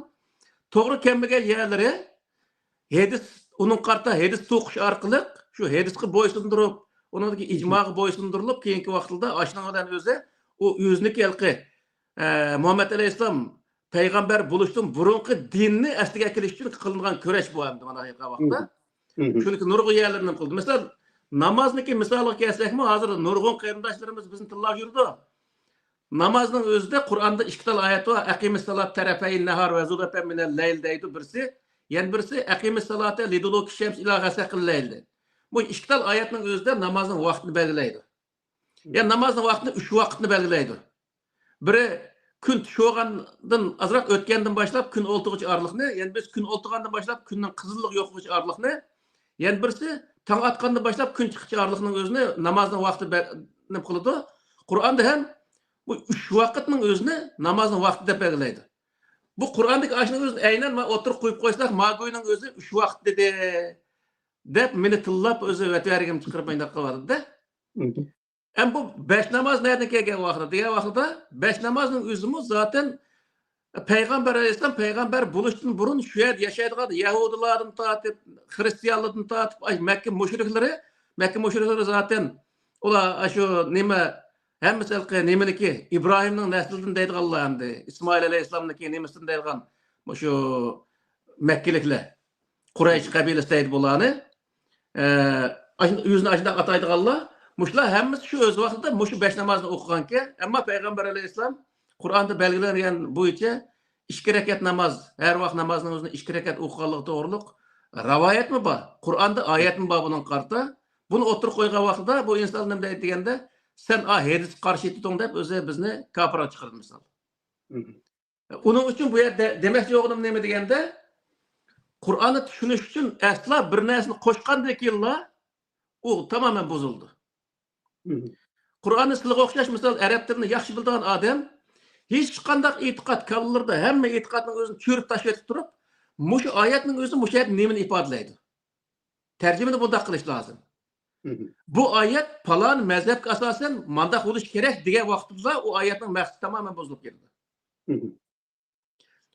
To'g'ri kelmagan yerlari hadis uning qarta hadis to'qish orqali shu hadisga bo'ysundirib, uningki ijmoga bo'ysundirilib, keyingi vaqtda ashnadan o'zi u o'ziniki Muhammad alayhisalom payg'ambar bo'lishdan burunqi dinni asliga kelish uchun qilingan kurash bu hamda mana bu vaqtda. Shuniki nurg'un yerlarni qildi. Masalan, namozniki misolga kelsakmi, hozir nurg'un qarindoshlarimiz bizni tillab yurdi. Namozning o'zida Qur'onda ikkita oyat bor. Aqimis salat tarafayn nahar va zulatan minal layl deydi birsi. Yana birsi aqimis salata liduluki shams ila ghasaqil layl. Bu ikkita oyatning o'zida namozning vaqtini belgilaydi. Ya'ni namozning vaqtini 3 vaqtni belgilaydi. Biri kun tusho'gandan azroq o'tgandan boshlab kun o'ltig'icha orliqni, ya'ni biz kun o'ltigandan boshlab kunning qizillik yo'q'icha orliqni, yana birsi tong otgandan boshlab kun chiqishi orliqning o'zini namozning vaqti nima qiladi. Qur'onda ham bu 3 vaqtning o'zini namozning vaqti deb belgilaydi. Bu Kur'an'daki aşının özünü aynen oturup koyup koysak magoyunun özü 3 vaqt dedi. Dep meni tillap özü ötvergim çıkırıp aynak kıladı da. Hem bu 5 namaz nereden kelgen vaqtda? Diye vaqtda 5 namazın özümü zaten Peygamber Aleyhisselam peygamber buluştun burun şu yer yaşaydıgan Yahudilardan tatip, Hristiyanlardan tatip, ay Mekke müşrikleri zaten ola şu nime hem mesela nimeniki İbrahim'nin neslinden deydigan Allah'ındı. İsmail Aleyhisselam'daki nimesinden deydigan şu Mekkelikler. Kureyş kabilesi deydi bulanı. Yüzünü aşında ataydık Allah. Muşlar hemmisi şu öz vaqtida muşu 5 namazını okugan ki ama Peygamber Aleyhisselam Kur'an'da belgilengen bu içe 2 rekat namaz, her vaqt namazının özünü 2 rekat okuganlığı doğruluk ravayet mi ba? Kur'an'da ayet mi ba bunun karta? Bunu oturup koygan vaqtida bu insan nima deydi degende sen hadis qarşı etding deb o'zi bizni kafirga chiqardi misol. Onun uchun bu yerda demoqchi o'g'lim nima deganda Kur'an'ı tushunish uchun asla bir narsani qo'shgandan keyinla u tamamen bozuldu. Kur'an'ı sizlarga o'xshash misol arab tilini yaxshi biladigan odam hech qanday e'tiqod kallarda hamma e'tiqodning o'zini cho'rib tashlab turib, mushu oyatning o'zi mushu yerda nimani ifodalaydi? Tarjimani bunday qilish lozim. Bu oyat falan mazhabga asosan mandaq bo'lish kerak degan vaqtda u oyatning maqsadi tamamen bozulib ketdi.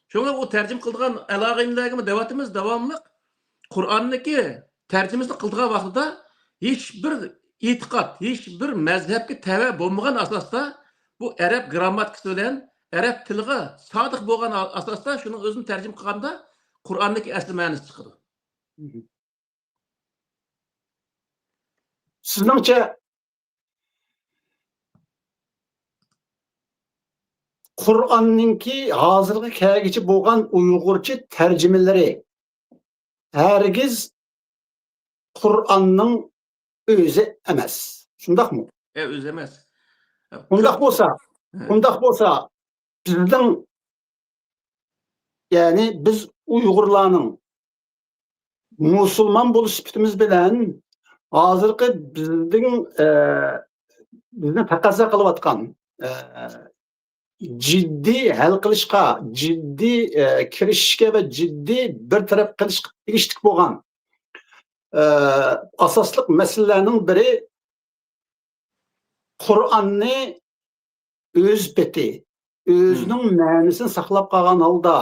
Şuna o tercüm kıldıgan alaqimlarga devatimiz davamlı Kur'an'daki tercümesini kıldıgan vaqtida hiçbir itiqad, hiçbir mezhepke teve bo'lmagan asosda bu Arab grammatikasi bilan Arab tiliga sodiq bo'lgan asosda shuni o'zini tarjim qilganda Kur'an'daki asli ma'nosi chiqadi. Sizningcha Kur'an'ninki hazırgi kelgichi bo'lgan Uyg'urcha tarjimalari hergiz Kur'an'ning o'zi emas. Shundaqmi? O'zi emas. Undaq bo'lsa, bizning yani biz Uyg'urlarning musulmon bo'lish sifatimiz bilan hozirgi bizni taqozo qilayotgan ciddi hal qilishga, ciddi kirishishga va ciddi bir taraf qilishga tegishli bo'lgan asosli masalalarning biri Qur'onni o'z beti, o'zining ma'nosini saqlab qolgan holda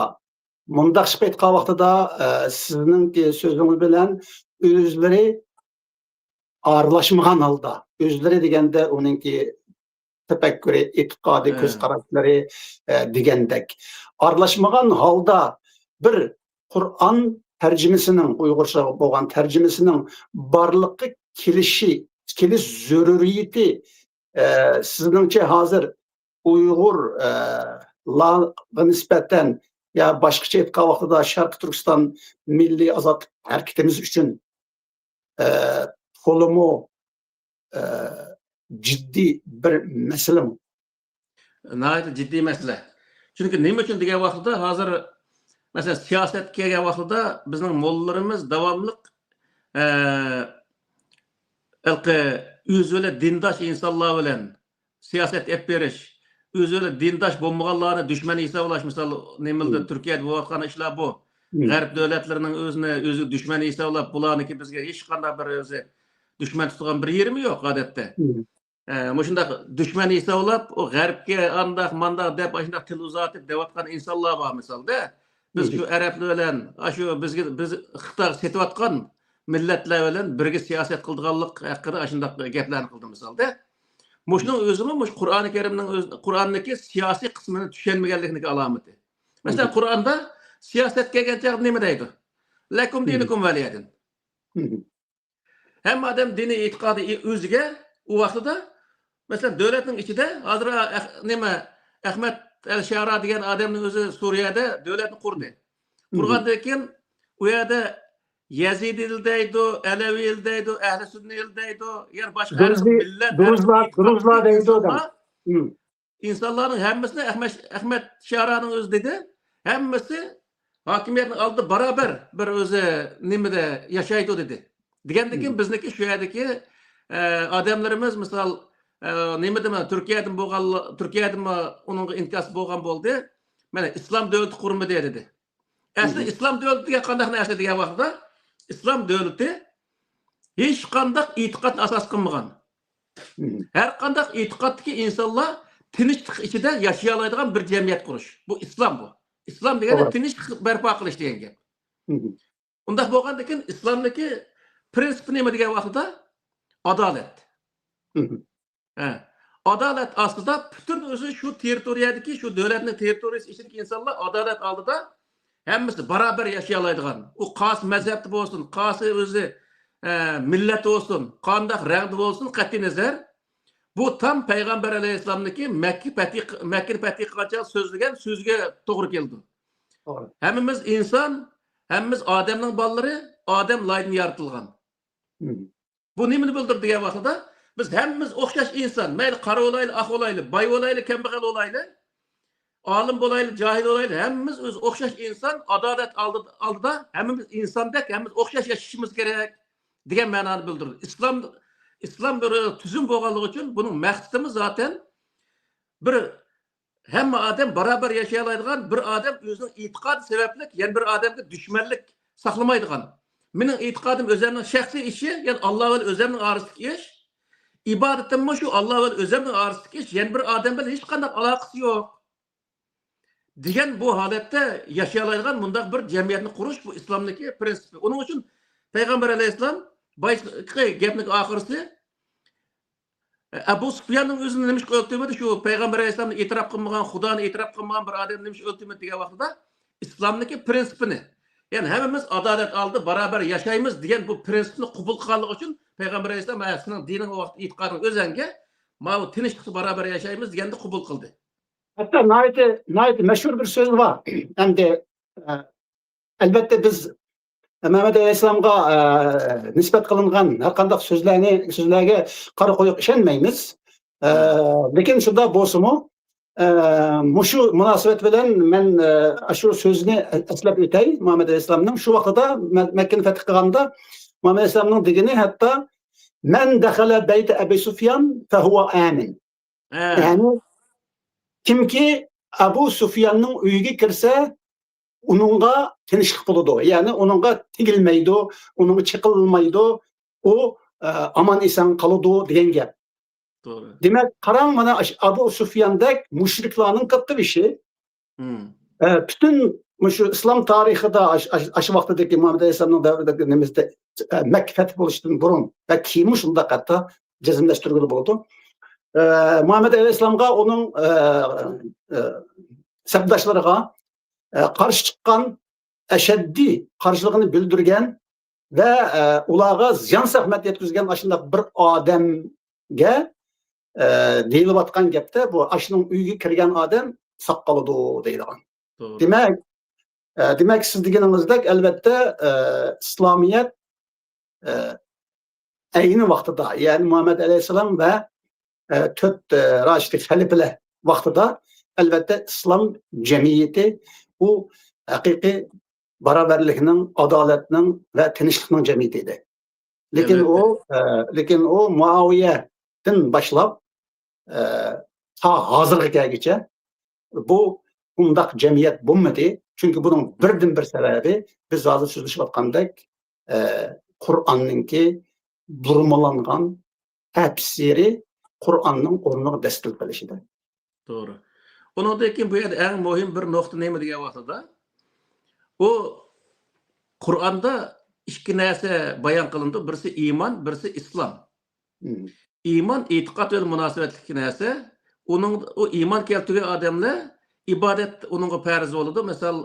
mundaq aytgan vaqtida sizning so'zingiz bilan o'zlari aralashmagan holda, o'zlari deganda uningki tefakkürü, etiqadi, ko'z qarashlari degandek aralashmagan holda bir Qur'on tarjimasining Uyg'urcha bo'lgan tarjimasining borliqqa kelish zaruriyati sizningcha hozir Uyg'urlarga nisbatan ya boshqacha aytgan vaqtida Sharq Turkiston milliy ozodlik harakatimiz uchun to'liq ciddi bir mesele mi? Nayet ciddi mesele. Çünkü nima uchun degan vaqtda hozir mesela siyoset kelgan vaqtida bizning mollalarimiz davomliq o'zini dindosh insonlar bilan siyoset olib berish, o'zini dindosh bo'lmaganlarni dushman hisoblash, misol nimilda Turkiyada bo'layotgan ishlar bu. G'arb davlatlarining o'zi dushman hisoblab bularniki bizga hech qanday bir o'zi dushman tutgan bir yerimi yo'q odatda. Şundaq düşman hisoblab o g'arbga andaq mandaq deb ashunday til uzatib deyotgan insonlar bor misolda. Biz shu arablar bilan shu biz Xitoy setayotgan millatlar bilan birga siyosat qildiganlik haqida ashunday gaplarni qildi misolda. Mushuning o'zimi Qur'oni Karimning Qur'onniki siyosiy qismini tushunmaganlikning alomati. Masalan Qur'onda siyosat kelgan chaqda nima deydi? Lakum dinukum valiyadin. Hamma odam diniy e'tiqodi o'ziga u vaqtida mesela devletin içinde hozir nima Ahmet el-Shara degan odamning o'zi Suriyada davlatni qurdi. Qurgandan keyin u yerda Yazid deydi, Alavi deydi, Ahli Sunni deydi, yer boshqa millat Duruzlar deydi odam. İnsanların hammasini Ahmet Sharaning o'zi dedi. Hammasi hokimiyatning oldida barobar bir o'zi nimada yashaydi dedi. Degandan keyin bizniki shu yerdagi odamlarimiz misol nima deyman Turkiyada bo'lgan Turkiyada uning inkasi bo'lgan bo'ldi. Mana islom davlati qurmi dedi. Aslida islom davlatiga qanday narsa degan vaqtda islom davlati hech qanday e'tiqodni asos qilmagan. Har qanday e'tiqoddagi insonlar tinchlik ichida yashay oladigan bir jamiyat qurish. Bu islom bu. Islom degani tinchlik barpo qilish degan gap. Undaq bo'lgandan keyin islomdagi prinsip nima degan vaqtda adolat. Adolat aslida butun o'zi shu territoriyadagi, shu davlatning territoriyasi ichidagi insonlar adolat oldida hammasi barobar yashay oladigan. U qaysi mazhabda bo'lsin, qaysi o'zi millat bo'lsin, qanday rangda bo'lsin, qat'iy nazar bu tam payg'ambar alayhissalomniki Makka fathigacha so'zlagan so'zga to'g'ri keldi. Hammamiz inson, hammamiz odamning bolalari, odam laydan yaratilgan. Bu nimani bildirdi degan vaqtda biz hammamiz o'xshash inson, mayli qari olayli, oq olayli, boy olayli, kambag'al olayli, olim bo'layli, johil olayli, hammamiz o'z o'xshash inson, adolat oldida hammamiz insondek, hammamiz o'xshash yashashimiz kerak degan ma'noni bildirdi. İslam bir tüzüm bo'lganligi uchun buning maqsadimiz zaten bir hamma odam barobar yashay oladigan, bir odam o'zining e'tiqodi sababli yana bir odamga dushmanlik saqlamaydigan. Mening e'tiqodim o'zimning shaxsiy ishi, ya'ni Alloh va o'zimning orasidagi ish. İbadetim şu Allah ve özümün arasındaki iş, yani bir adam bilan hech qanday aloqasi yo'q. Degan bu holatda yashayoladigan bunday bir jamiyatni qurish bu islomdagi prinsipi. Uning uchun payg'ambar alayhissalom gapning oxirisi Abu Sufyanning o'zini nima o'ltirmadi shu payg'ambar alayhissalomni e'tirof qilmagan, Xudoni e'tirof qilmagan bir odam nima o'ltirmadi degan vaqtda islomdagi prinsipini, ya'ni hammamiz adolat oldi barobar yashaymiz degan bu prinsipni qabul qilganligi uchun payg'ambar alayhissalom sizning dining vaqt e'tiqoding o'zanga mana bu tinchlikda barobar yashaymiz deganda qabul qildi. Hatta nayet meşhur bir söz var. Hem de elbette biz Mehmet Aleyhisselam'a nispet kılıngan her kandak sözlerge karı koyup işenmeyimiz. Lekin şurada bozumu şu münasebet bilen men şu sözünü eslep ötey Muhammed Aleyhisselam'ın şu vakıda Mekke'nin fethi kılganda Muhammed Aleyhisselam'ın digini hatta men dehale beyte Ebu Sufyan fehuve amin. Yani kimki Ebu Sufyan'ın uyuga kirse onunla tinchlik bo'ladi. Yani onunla tigilmaydi, onunla chiqilmaydi, o aman eson qoladi degan gap. To'g'ri. Demak, qarang mana Abu Sufyandek mushriklarning katta ishi. Bütün şu İslam tarixida aşı vaqtidagi Muhammed Aleyhisselam'ın davridagi nimizde Mekke fethi bo'lishdan burun va keyin shunda qatta jazmlashtirgili bo'ldi. Muhammed Aleyhisselam'a onun sabdaşlarına karşı çıkan eşeddi karşılığını bildirgen ve ulağa ziyan zahmet yetkizgen aşında bir adamga deyilip atkan gapte bu aşının uyga kirgen adam saqqalıdı deyilgan. Demek siz degeninizde elbette İslamiyet aynı vaxtıda yani Muhammed Aleyhisselam ve tört Raşid halifeler vaxtıda elbette İslam cemiyeti bu hakiki beraberlikning, adolatning ve tinchlikning jamiyatida. Lekin o Muaviye'den başlap ta hozirgacha bu bundaq jamiyat bo'lmadi. Çünkü bunun birden bir sebebi biz hozir so'zlashayotgandek Qur'onningki burmalangan tafsiri Qur'onning o'rniga dastur qilishida. To'g'ri. Ondan keyin bu yerda eng muhim bir nuqta nima degan vaqtida o Qur'onda ikki narsa bayon qilindi. Birisi iymon, birisi islom. Iymon e'tiqod va munosabatli narsa. O iymon keltirgan odamlar ibodat uningga farz bo'ladi. Misol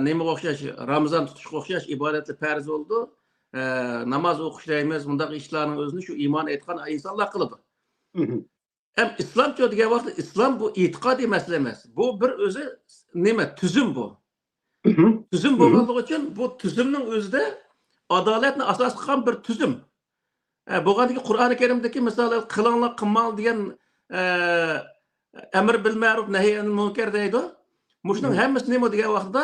nimaga o'xshash Ramazon tutishga o'xshash ibodatli farz bo'ldi. Namoz o'qishlaymiz, bundaq ishlarning o'zini shu iymon etgan insonlar qiladi. Hem İslamçı degan vaqtda islom bu e'tiqodiy masala emas. Bu bir o'zi nima tuzum bu. Tuzum bo'lganligi uchun bu tuzumning o'zida adolatni asos qilgan bir tuzum. Bo'lgandiki Qur'oni Karimdagi misollar qilinglar qilmang degan amr bil ma'ruf nahy anil munkar deydi. Mushning hammasi nima degan vaqtda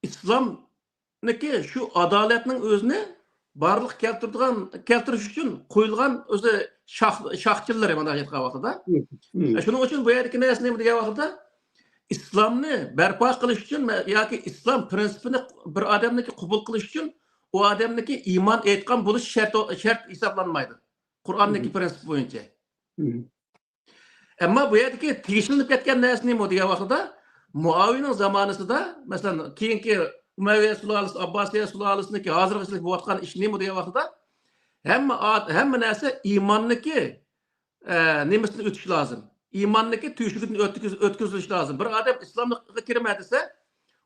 islomniki shu adolatning o'zini barliq keltirish uchun qo'yilgan o'zi shoxchillar mana aytgan vaqtida. Shuning uchun bu yerdagi narsa nima degan vaqtda İslamni barpo qilish uchun yoki islom prinsipini bir odamniki qabul qilish uchun u odamniki iymon aytgan bo'lish shart hisoblanmaydi. Qur'onniki prinsip bo'yicha. Ammo bu yerdagi tegishilib ketgan narsa nima degan vaqtda Muaviyning zamonasida, masalan, keyingi Umayya sulolasi, Abbosiya sulolasiniki hozirgichalik bo'layotgan ish nima degan vaqtda hamma narsa iymonniki nemisini o'tish lozim. İmanniki tüyüşlükünü ötküzülüş lazım. Bir adam İslamlık'a kirmediyse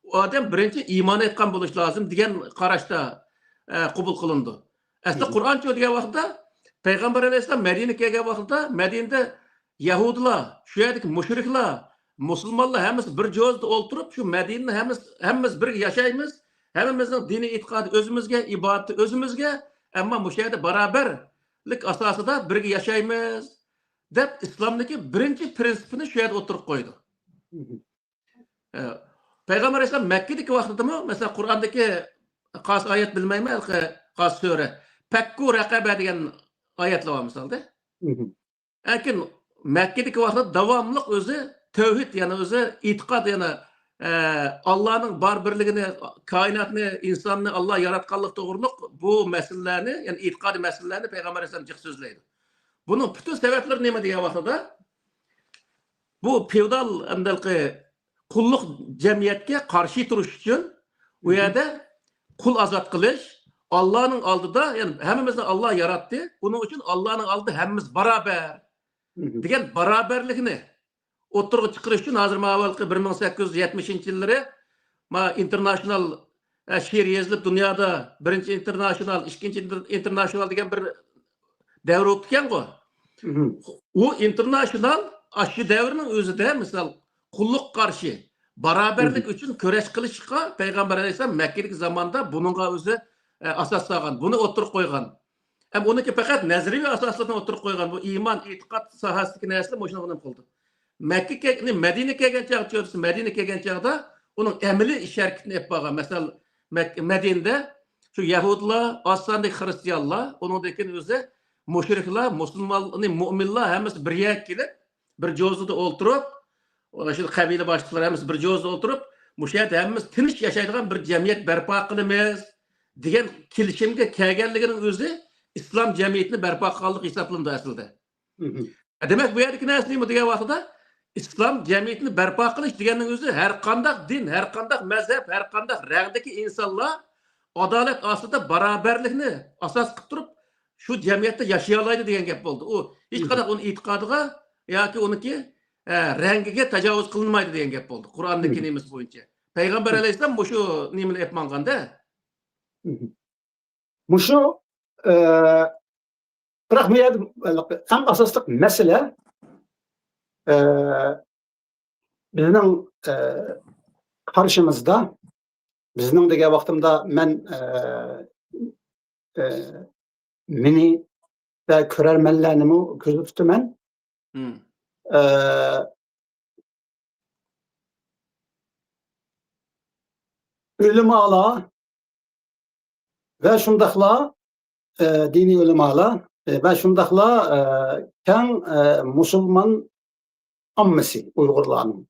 o adam birinci iman etken buluş lazım diyen karaşta kabul kılındı. Aslında Kur'an çoğu vaxtda Peygamber Aleyhisselam Medine'ye geldiği vaxtda Medine'de Yahudiler, şu yerdeki müşrikler, Müslümanlar hemiz bir cozda oturup şu Medine'de hemiz bir yaşayımız, hemimizin dini itikadı özümüzge, ibadeti özümüzge ama bu şeyde beraberlik asasında bir yaşayımız. Deb İslamdaki birinci prinsipini şu yerda o'tirib qo'ydi. Peygamber Aleyhisselam Mekke'deki vaqtidami, mesela Kur'an'daki qas ayet bilmayman, qas sure. Pekku raqaba degan oyatlar var misalda. Lekin Mekke'deki vaqtida davomli o'zi tavhid, ya'ni o'zi e'tiqod, ya'ni Allah'ın bar birligini, kainatni, insonni Allah yaratganlik to'g'riliq bu masalalarni, ya'ni e'tiqodiy masalalarni Peygamber Aleyhisselam jiq so'zlaydi. Bunun bütün sebepleri nima degan vaqtida bu feodal amdalqi qulluq jamiyatga qarshi turish uchun u yerda qul azod qilish, Allah'ın oldida, ya'ni hammamizni Allah yaratdi, buning uchun Allah'ın oldida hammamiz barobar degan barobarlikni o'tirg'i chiqarish uchun hozir avvalgi 1870-yillari international she'r yozilib dunyoda birinchi international, ikkinchi international degan bir devre o'tgan go. O international aşı devrinin özüde misal kulluk karşı beraberlik için köreş kılışqa Peygamber Aleyhisselam Mekke'deki zamanda bununla özü asaslagan, bunu oturup koygan. Hem onunki fakat nezrivi asaslardan oturup koygan bu iman, itikat sahasındaki nesli boşuna bunun oldu. Medine'ye gelgen çağda, Medine'ye gelgen çağda onun emeli işaretini yapmağa. Mesela Medine'de şu Yahudiler, Aslan'daki Hristiyanlar, onundaki özü müşrikler, Müslümanlar, müminler hemimiz bir yer gelip, bir cozda oturup, şu kabile başlıkları hemimiz bir cozda oturup, müşahede hemimiz tinç yaşaydıgan bir cemiyet berpa kılımız, diyen kilişimge kelgenliginin özü, İslam cemiyetini berpa kıldık hesaplandı aslında. Demek bu yerdeki nesli mi diye vaqtida, İslam cemiyetini berpa kılış diyenin özü, her kandak din, her kandak mezhep, her kandak rengdeki insanlar, adalet aslında beraberliğini asas kıtırıp, şu cemiyette yaşayalaydı diyen gap oldu. O hiç kadar onun itikadıga yoki onunki rengiga tajovuz qilinmaydi degan gap oldu. Qur'ondagi nemiz bo'yicha. Peygamber Aleyhisselam bu şu nimani aytmaganda. Mushu biroq bu yerda eng asosli masala bizning qarshimizda, bizning degan vaqtimda men meni ve ko'rarmanlarni ko'zda tutaman. Ulamalar ve şundaqlar dini ulamalar ve şundaqlar keng musulmon ammasi Uyg'urlarning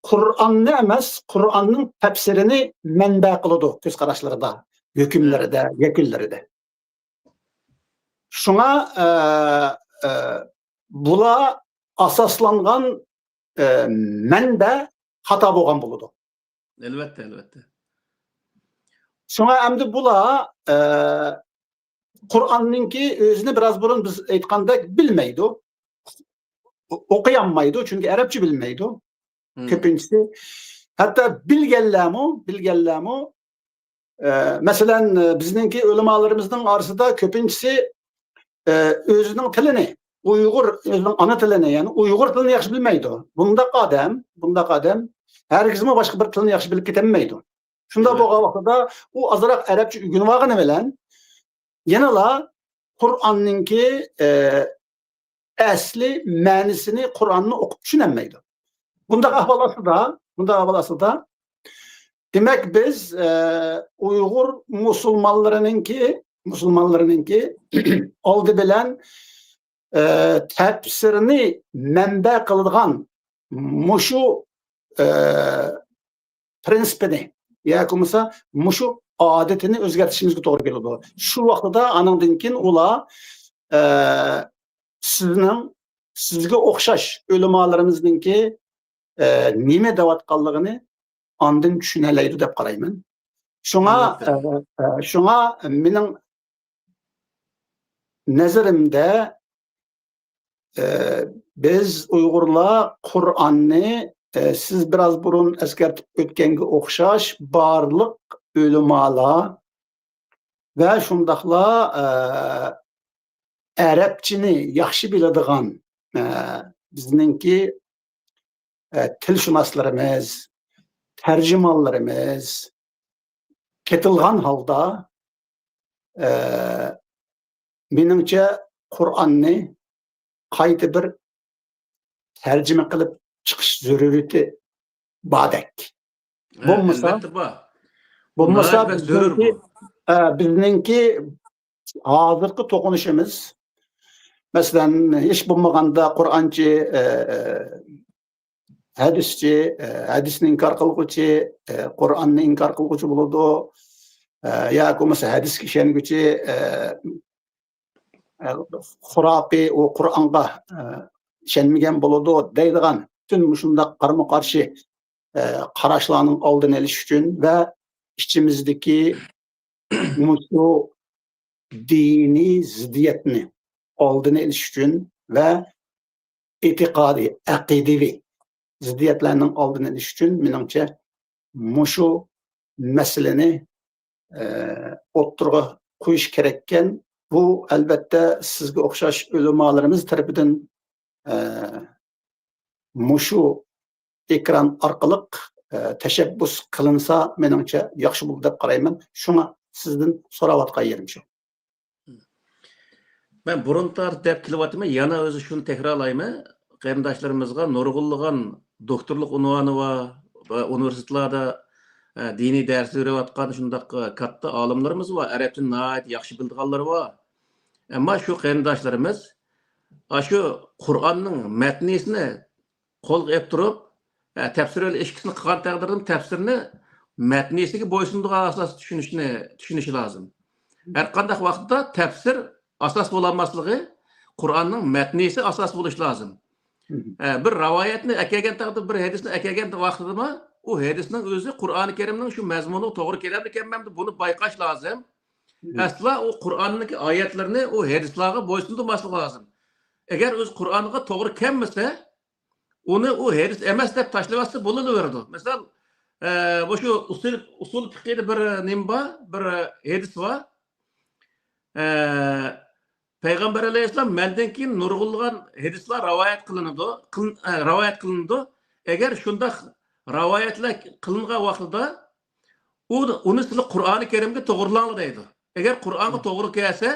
Qur'onni emas, Qur'onning tafsirini manba qiladi ko'z qarashlarida, hükümlerinde, yekullarida. Şuna bula asaslangan manba hata bo'lgan bo'ladi. Elbette, elbette. Şuna endi bula Qur'onninki o'zini biraz burun biz aytgandek bilmaydi. O'qiyanmaydi, çünkü Arapça bilmaydi. Köpüncüsü. Hatta bilgenlermi mesela bizninki ulamalarımızın arasında köpüncüsü özünün tilini, özünün ana tilini, yani Uygur tilini yaxşı bilmeydi. Bunda kadem herkesime başka bir tilini yaxşı bilip ketemeydi. Şunda bu vaxtda o azaraq Arapça ügünvağını bilen yanala Qur'onninki asli ma'nisini Qur'onni o'qib tushunolmaydi. Bunda ahvolasi da demek biz Uygur musulmonlarininki oldi bilan tafsirini manba qiladigan mushu prinsipini yoki bo'lmasa mushu odatini o'zgartirishimizga to'g'ri keladi. Shu vaqtida anandan keyin ular sizga o'xshash ulamolarimizningki nima deyotganligini ondan tushunalaydi deb qarayman. Shunga mening nazarimda biz Uyg'urlar Qur'onni siz biraz burun eskartib o'tganga o'xshash barliq ulamolar va shundaqla arabchini yaxshi biladigan bizningki tilshunoslarimiz, tarjimonlarimiz ketilgan holda meningcha Qur'onni qayta bir tarjima qilib chiqish zarurati bordek. Bo'lmasa bizningki hozirgi to'qinishimiz masalan hech bo'lmaganda Qur'onchi hadisni inkor qiluvchi, Qur'onni inkor qiluvchi bo'ladi. Yoki bo'lmasa hadisga ishonguvchi xurafiy u Qur'onga ishonmagan bo'ladi deydigan bütün shunday qarama-qarshi qarashlarning oldini olish uchun va ichimizdagi mushu diniy ziddiyatni oldini olish uchun va e'tiqodiy, aqidaviy ziddiyatlarning oldini olish uchun menimcha mushu masalani o'ttirg'a qo'yish kerak ekan. Bu albatta sizga o'xshash ulamolarimiz tarafidan mushu ekran orqali tashabbus qilinsa menimcha yaxshi bo'ladi deb qarayman. Shuna sizdan so'rayotgan yerim shu. Ben burun deb kelyapman, yana o'zi shuni takrorlayman. Qarindoshlarimizga nurg'unlagan doktorlik unvoni va universitetlarda diniy dars berayotgan shundaq katta olimlarimiz va arab tilini nihoyat yaxshi bilganlar var. Ammo shu qarindoshlarimiz shu Qur'onning matnisini qo'lga olib turib, tafsir ishkisini qilgan taqdirda tafsirni matnisiga bo'ysunadigan asos tushunishi lozim. Har qanday vaqtda tafsir asos bo'lmasligi Qur'onning matnisi asos bo'lishi lozim. Bir rivoyatni akagan taqdirda, bir hadisni akagan vaqtida u hadisning o'zi Qur'oni Karimning shu mazmuni to'g'ri keladi ekanmi, buni bayqash lozim. Asla o Qur'onniki oyatlarini o hadislarga bo'ysundirmasligi lozim. Agar o'z Qur'onga to'g'ri kelmasa, uni u hadis emas deb tashlasa bo'laveradi. Masalan, bu shu usul fiqhida bir nimba, bir hadis var. Peygamber Aleyhisselam mendan keyin nurg'unlagan hadislar rivoyat qilinadi. Agar shunda rivoyatlar qilingan vaqtida uni siz Qur'oni Karimga to'g'rilanglar deydi. Agar Qur'onga to'g'ri kelsa,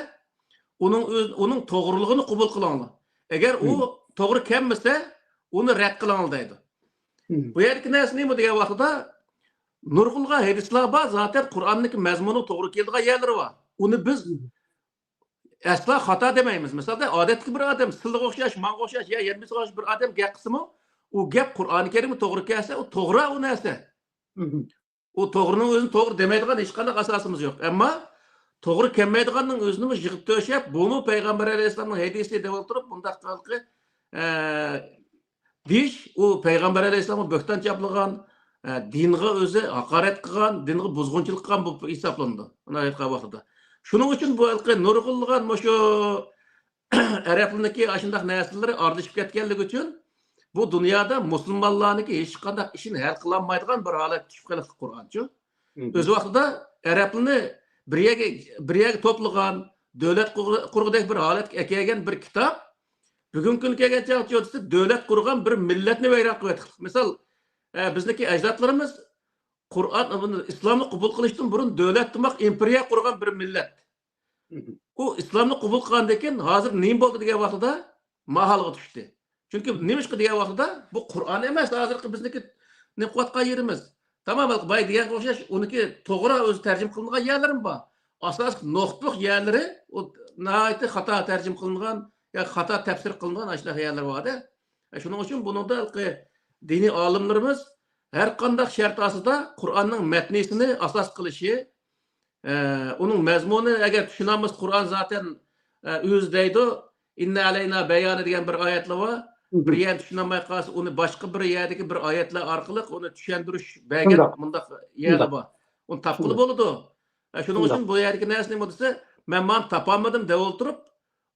uning to'g'riligini qabul qilinglar. Agar u to'g'ri kelmasa, uni rad qilinglar deydi. Bu yerki narsa nima degan vaqtida nurg'unlagan hadislar bor, zaten Qur'onniki mazmuni to'g'ri keladigan yerlari bor. Uni biz asla xato demaymiz. Masalan, odatda bir odam sizga o'xshash, menga o'xshash, ya yermisiga o'xshash bir odam gap qilsa-mu, u gap Qur'oni Karimga to'g'ri kelsa, u to'g'ri u narsa. U to'g'rini o'zini to'g'ri demaydigan hech qanday asosimiz yo'q. Ammo to'g'ri kelmaydiganning o'zini yig'ib to'shab, buni Payg'ambar alayhisolamning hadisi deb o'tirib, bundaq qilqi deyish, u Payg'ambar alayhisolamni bo'xton chaplagan, dinga o'zi haqorat qilgan, dinga buzg'unchilik qilgan bu hisoblanadi. Uni aytgan vaqtida. Shuning uchun bu nurg'unlagan shu arablarniki ashundaq narsalar orlashib ketganligi uchun bu dunyoda musulmonlarniki hech qanday ishini hal qila olmaydigan bir holat tushib qoldi Qur'onchi. O'z vaqtida arablarni bir yerga to'plagan, davlat qurgudek bir holatga kelgan bir kitob bugungi kunga kelgancha davlat qurgan bir millatni vayron qilib. Misol, bizniki ajdodlarimiz Qur'on, islomni qabul qilishdan burun davlat demak imperiya qurgan bir millat. U islomni qabul qilgandan keyin hozir nima bo'ldi degan vaqtida mahalga tushdi. Chunki nima ish degan vaqtida bu Qur'on emas, hozirgi bizniki ne qilayotgan yerimiz. Tamam, bay degan o'xshash uniki to'g'ri o'zi tarjima qilingan yerlarim bor. Asosiy nuqtaliq yerlari u nihoyatda xato tarjima qilingan ya xata tefsir kılınan aşağı yerler vardı. Şunun için bunu da dini alimlerimiz her kandak şart asıda Kur'an'ın metnisini asas kılışı, onun mezmunu eğer düşünemiz Kur'an zaten yüzdeydi. İnne aleyna beyanı diyen bir ayetli var. Bir yer düşünemeye kalsa onu başka bir yerdeki bir ayetler arkalık onu düşündürüş belge bunda yerli var. Onu tapkılı boludu. Şunun için bu yerdeki nesne modisi ben man tapamadım de oturup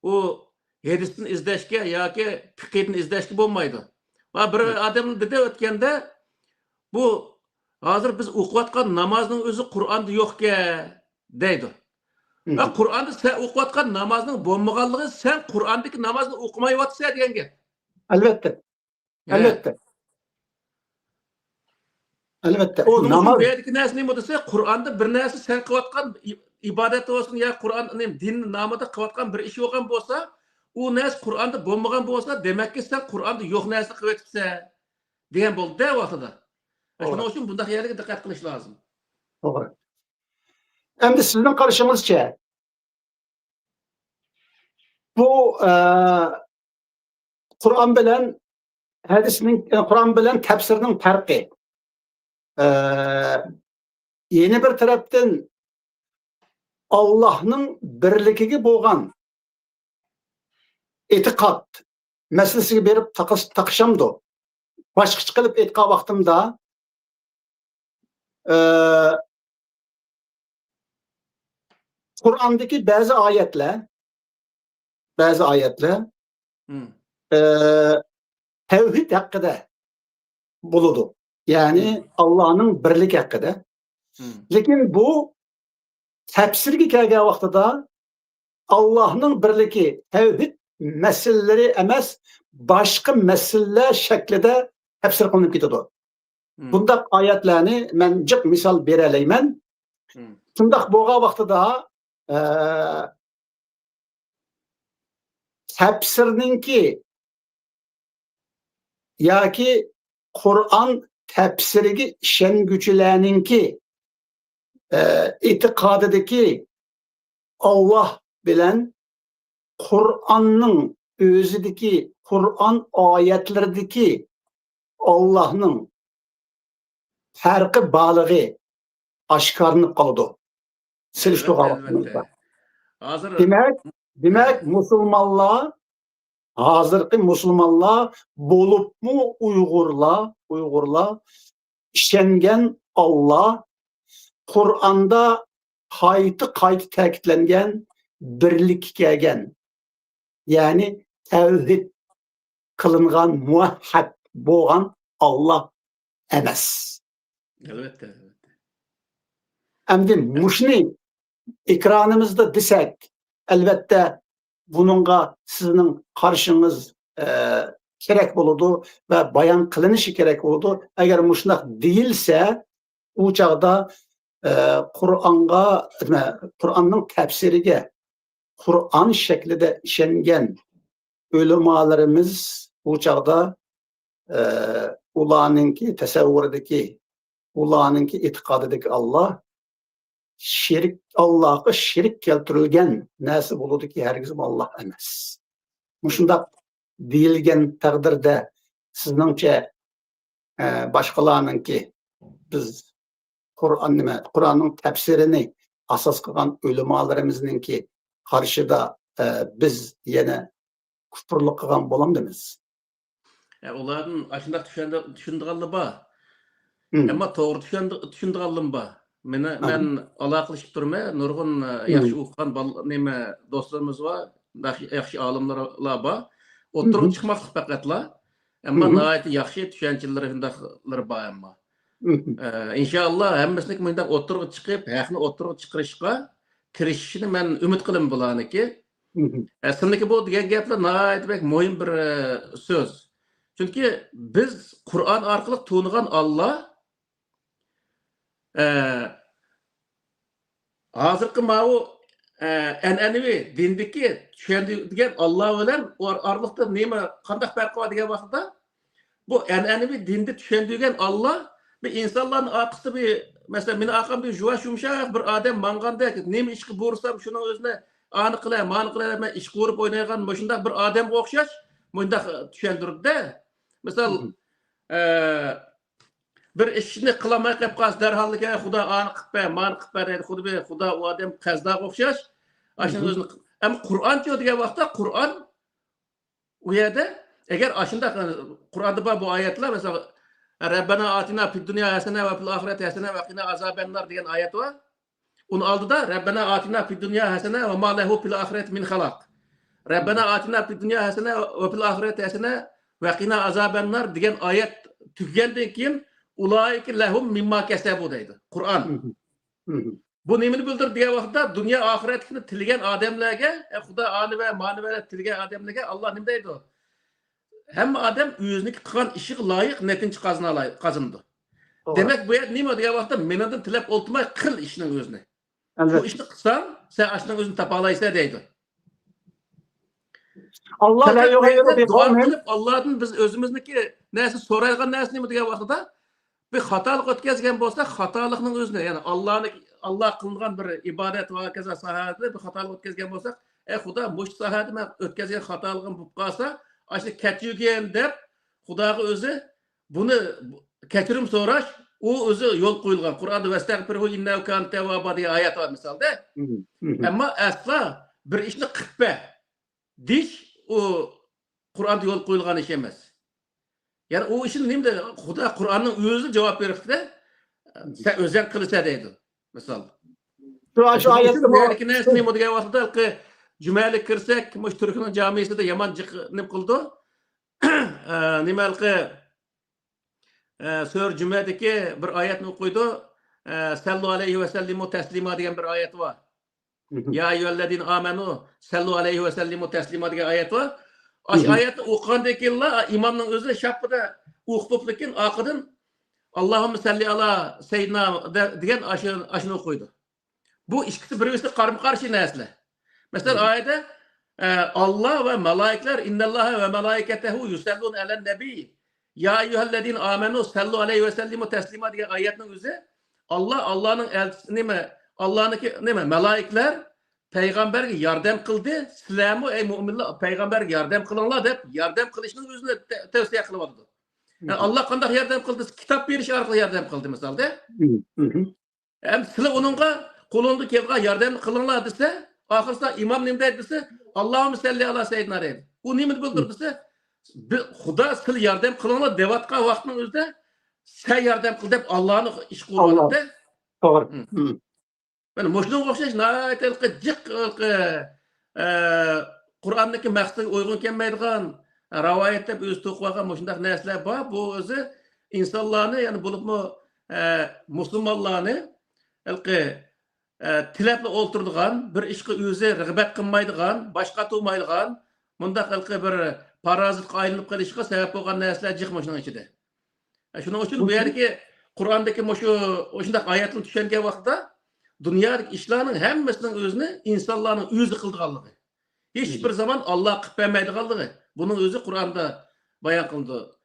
o hadisin izleşke ya ki fikrin izleşke olmaydı. Va bir adam dedi ötkende bu hazır biz okuvatkan namazın özü Kur'an'da yok ki deydi. Kur'an'da sen okuvatkan namazın bombagallığı sen Kur'an'daki namazını okumayı vatsa diyenge. Elbette. Elbette. Elbette. O namaz. Bu yerdeki nesne modisi Kur'an'da bir nersi sen kıvatkan ibadet olsun ya Kur'an din namıda kıvatkan bir işi olgan bolsa o nes Kur'an'da bombagan bolsa demek ki sen Kur'an'da yok nersi kıvatsa diyen boldu de vaxtıda. Şunun için bunda yerine dikkat kılış lazım. Doğru. Hem de sizin karşınızca bu Kur'an bilen hadisinin Kur'an bilen tefsirinin farkı. Yeni bir taraftan Allah'ın birliğine boğan etikat meselesiga berip takışamdı. Başka çıkıp etika vaktimde Kur'an'daki bazı ayetler tevhid hakkında buludu. Yani Allah'ın birlik hakkında. Lakin bu tefsirge kelgen vaqtida Allah'ın birligi tevhid meseleleri emas başka meseleler şeklinde tefsir kılınıp ketadi. Bundak ayetlerini men jiq misal bereleymen. Bundak bolgan vaqtida tefsirninki yoki Kur'an tefsiriga ishonguvchilarninki e'tiqodidagi Allah bilen Kur'an'ın özüdeki Kur'an ayetlerideki Allah'ın farkı balığı aşkarlanıp kalıdı. Demek Müslümanlar hazırki Müslümanlar bolup mu Uygurlar işengen Allah Kur'an'da kayıtı ta'kidlengen birlik kelgen. Yani tevhid kılıngan muahhad boğan Allah emas. Elbette. Endi muşni ekranımızda desek elbette bununla sizin karşınız gerek buludu ve bayan kılınışı gerek oldu. Eğer muşnak değilse o çağda Kur'an'ın tefsirige Kur'an şeklinde işengen ulemalarımız o çağda ulanınki tesavvurdaki ulanınki itikadideki Allah Allah'a şirk keltirilgen nasip oldu ki herkes Allah emas. Muşunda deyilgen takdirde sizningçe başkalarınki biz Kur'an'ın tefsirini asas kılan ulemalarımızınki karşıda biz yine küfürlük kılan bolamdımız. Onların aşında düşündüğallı ba. Ama doğru düşündüğallım ba. Men alaqılışıp durma, nurgun yaxşı uqqan dostlarımız var, yaxşı alimler ba. Oturup çıkmaklık faqatla. Ama nayet yaxşı düşünceleri hindaqlar ba ama. İnşallah hemmesini mendaq oturup çıkıp, haqni oturup çıkırışqa kirişishini men ümit qilib bulaniki. Aslındaki bu degan gaplar nayet bek muhim bir söz. Çünkü biz Kur'an arqılıq tuğungan Allah hazırkı mavu en'enevi dindeki düşündüğün Allah bilen arlıkta neyme kandak farkı var diye vaqtda bu en'enevi dinde düşündüğün Allah bir insanların akısı bir mesela meni aqam bir juvaş yumşaq bir adam manganda neyme işki bursam şunun özüne anı qila, mani qila men ish ko'rib o'ynaygan shunday bir odamga o'xshash bundaq tushuntirdi. Misal bir ishni qilmay qolib qolsa darhallika xudo ani qilib mani qilib beradi, xuddi xudo u odam qazdaga o'xshash. Ashuni o'zini ham Qur'on-chi degan vaqtda Qur'on u yerda agar ashunda Qur'onda bor bu oyatlar misol Rabbana atina fid dunya hasana va fil oxirati hasana va qina azabannar degan oyat bor. Uni oldida Rabbana atina fid dunya hasana va ma lahu fil oxirati min xalaq. Rabbana atina fid dunya hasana va fil oxirati hasana va qina azabannar degan oyat tugagandan keyin ulayki lahum mimma kasabu deydi. Qur'on. Bu nimani bildirdi degan vaqtda dunyo oxiratni tilgan odamlarga, Xudo ani va ma'naviyat tilgan odamlarga Alloh nima deydi? Hamma odam o'zining qilgan ishiga loyiq netinchi qazindi. Demak bu yer nima degan vaqtda mendan tilab o'ltirmay qil ishning o'zini. Bu ishni qilsang, sen ashning o'zini topa olaysan deydi. Allohdan biz o'zimizniki narsa so'raydigan narsa nima degan vaqtda bir xatolik o'tkazgan bo'lsa, xatolikning o'zini, ya'ni Alloh qilgan bir ibodat va kaza sohada bir xatolik o'tkazgan bo'lsak, Xudo mush sohada men o'tkazgan xatoligim bo'lib qolsa, ashni kechirgan deb Xudoga o'zi buni kechirim so'rash, u o'zi yo'l qo'yilgan. Qur'onda vastagfirhu innahu kana tawwaba degan oyat bor misolda. Ammo asla bir ishni qilib dish u Qur'onda yo'l qo'yilgan ish emas. Yani o işin neydi? Xudo Qur'onning o'zi javob beribdi. Sen o'zing qilsa deydi. Misol. Şu oyatda bu narsa nima degan vaqtda jumali kirsak, mush Turkning jamisida yomon nima qildi? Nimalqi Sur Jumadagi bir oyatni o'qiydi. Sallu alayhi va sallimu taslima degan bir oyat bor. Ya ayyuhallazina amanu sallu alayhi va sallimu taslima degan oyat bor. Aş ayeti o'qigandan keyin imomning o'zi shapida o'qib lekin oqidan Allohumma salli ala sayyidina degan ashuni o'qiydi. Bu ikkisi bir-biriga qarama-qarshi narsalar. Masalan oyatda Alloh va malaiklar innalloha va malaikatahu yusalluna alan nabiy ya ayyuhallazina amanu sallu alayhi va sallimu taslima degan oyatning o'zi Allohning elchisi nima? Allohniki nima? Malaiklar Peygamberge yardım kıldı. Sizlermi ey müminler peygamberge yardım kılınlar deb yardım kılışının özünü tavsiye kılıvadı. Yani Allah qanday yardım kıldı? Kitap beriş arqali yardım kıldı misalda. Hem sizler onunla qolunda kelgan yardım kılınlar dese, ahırsa imam nima deydi dese, Allohumma salli ala sayyidina deydi. U nima bildirdi dese, Xudo sizlar yardım kılınlar devatgan vaqtning o'zida sen yardım kıl deb Allohning ish qo'ydi. To'g'ri. Yani muşluğun o'xshash naytelqi jiq Qur'ondagi maqsadga uygun kelmaydigan rivoyat deb o'zi to'qigan mushundaq narsalar bor. Bu o'zi insonlarni, ya'ni bo'libmi musulmonlarni tilab o'ltiradigan, bir ishga o'zi rag'bat qilmaydigan, boshqa turmaydigan, bundaq bir parazitga aylanib qolishga sabab bo'lgan narsalar jiq mushning ichida. Shuning uchun bu yerdagi Qur'ondagi shundaq oyatni tushungan vaqtda dünyadaki işlerinin hemmesinin özünü insanların özü kıldıqanlığı. Hiçbir zaman Allah qilib bermaydiganlığı. Bunun özü Kur'an'da bayan kıldı.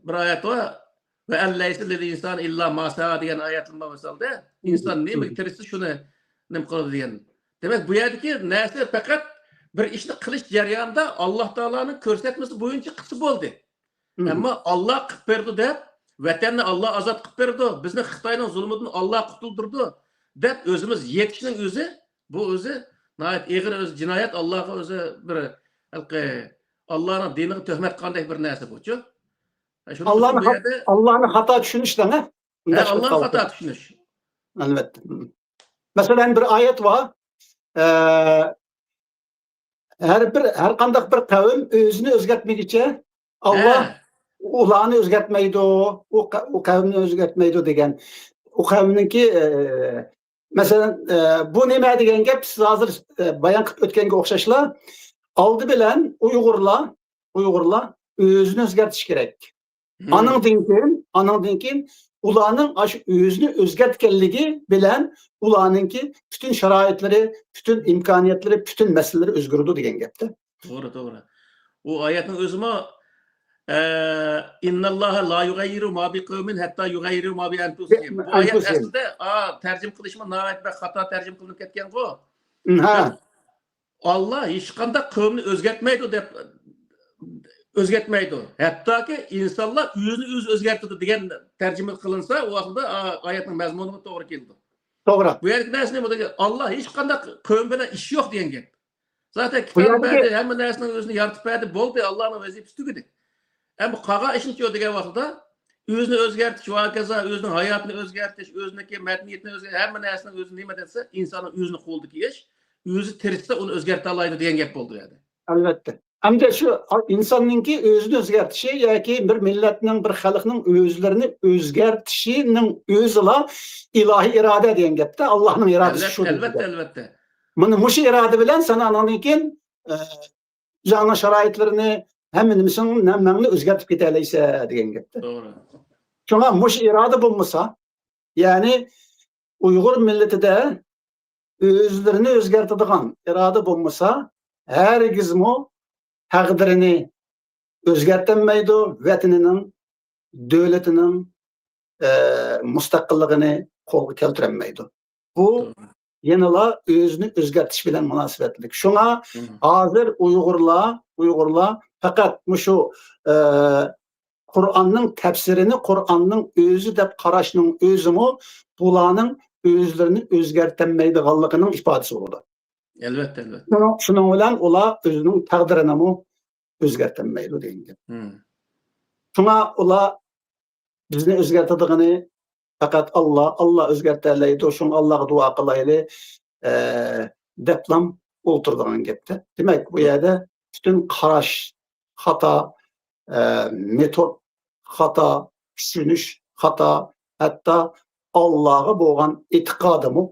Bir ayet var. Ve elleyse lil insan illa ma sa'a degan ayetler misalda insan nima tirisi shuni nima qiladi degan. Demak bu yerdagi narsa faqat bir ishni qilish jarayonida Alloh taolaning ko'rsatmasi bo'yicha qilsa bo'ldi. Ammo Alloh qilib berdi deb vatanni Alloh ozod qilib berdi. Bizni Xitoyning zulmidan Alloh qutuldirdi. Deb o'zimiz yetishning o'zi bu o'zi nayet eg'ir o'zi jinoyat Allohga o'zi bir Allohning diniga tuhmat qanday bir narsa bu-chu. Allah'ın hata düşünüş de ne? Allah'ın hata düşünüş. Evet. Mesela bir ayet var. Her kandak bir kavim özünü özgertmeyince Allah ulanı özgertmeydi o kavimini özgertmeydi degen. O kaviminki mesela bu neme degen gap siz hazır bayan kıp ötkenge okşaşla aldı bilen Uygurla özünü özgertiş gerek. Anın dinkin ulanın özünü özgertkenligi bilen ulanınki bütün şaraitleri, bütün imkaniyetleri, bütün meseleleri özgürdü degen gapti. Doğru. O ayetin özüme İnnallaha la yugayyiru ma bi qawmin hatta yugayyiru ma bi anfusihim. Bu ayet aslında tercüm kılışma nəhayət bir xata tercüm kılınıb ketken go. Allah hech qanday qavmni o'zgartmaydi deb o'zgartmaydi. Hattoki insonlar o'zini o'zi o'zgartirdi degan tarjima qilinsa, u vaqtda oyatning mazmuniga to'g'ri keldi. To'g'ri. Bu yerda narsa nima degan? Allah hech qanday qavm bilan ishi yo'q degan gap. Zaten Bu kitob yerdagi- berdi, hamma narsani o'zini yaratib berdi, bo'ldi, Allohning vazifasi tugadi. Ama qolgan ishni degan vaqtda o'zini o'zgartirish va kaza o'zining hayotini o'zgartirish, o'ziniki madaniyatini o'zgartirish, hamma narsani o'zi nima desa, insonning o'zini qo'lidagi ish, o'zi tirishsa uni o'zgartira oladi degan gap bo'ldi yani. Albatta. Hamda shu insonninki o'zini o'zgartishi yoki bir millatning, bir xalqning o'zlarini o'zgartishining o'zila ilohiy iroda degan gapda Allohning irodasi shu. Albatta. Buni mushu iroda bilan sen anankin жаңа sharoitlarini hamma nimasini namni o'zgartib keta olaysa degan gapda. To'g'ri. Shunga mushu iroda bo'lmasa, ya'ni Uyg'ur millatida o'zlarini o'zgartiradigan iroda bo'lmasa, hargizmo taqdirini o'zgartirmaydi, vatanining, davlatining mustaqilligini qo'lga keltirolmaydi. Bu yanala o'zini o'zgartirish bilan munosabatlik. Shunga hozir Uyg'urlar faqat shu Qur'onning tafsirini Qur'onning o'zi deb qarashning o'zimi bularning o'zlarini o'zgartirmaydiganligining ifodasi bo'ldi. Albatta. Shuning bilan ular o'zining taqdirini o'zgartirmaydi degan. Shunga ular bizni o'zgartirdigani faqat Allah o'zgartirlaydi, shunga Allohga duo qilaylik deblam o'tirdigan gapda. Demak, bu yerda butun qarash xato, metod xato, tushunish xato, hatto Allohga bo'lgan e'tiqodimi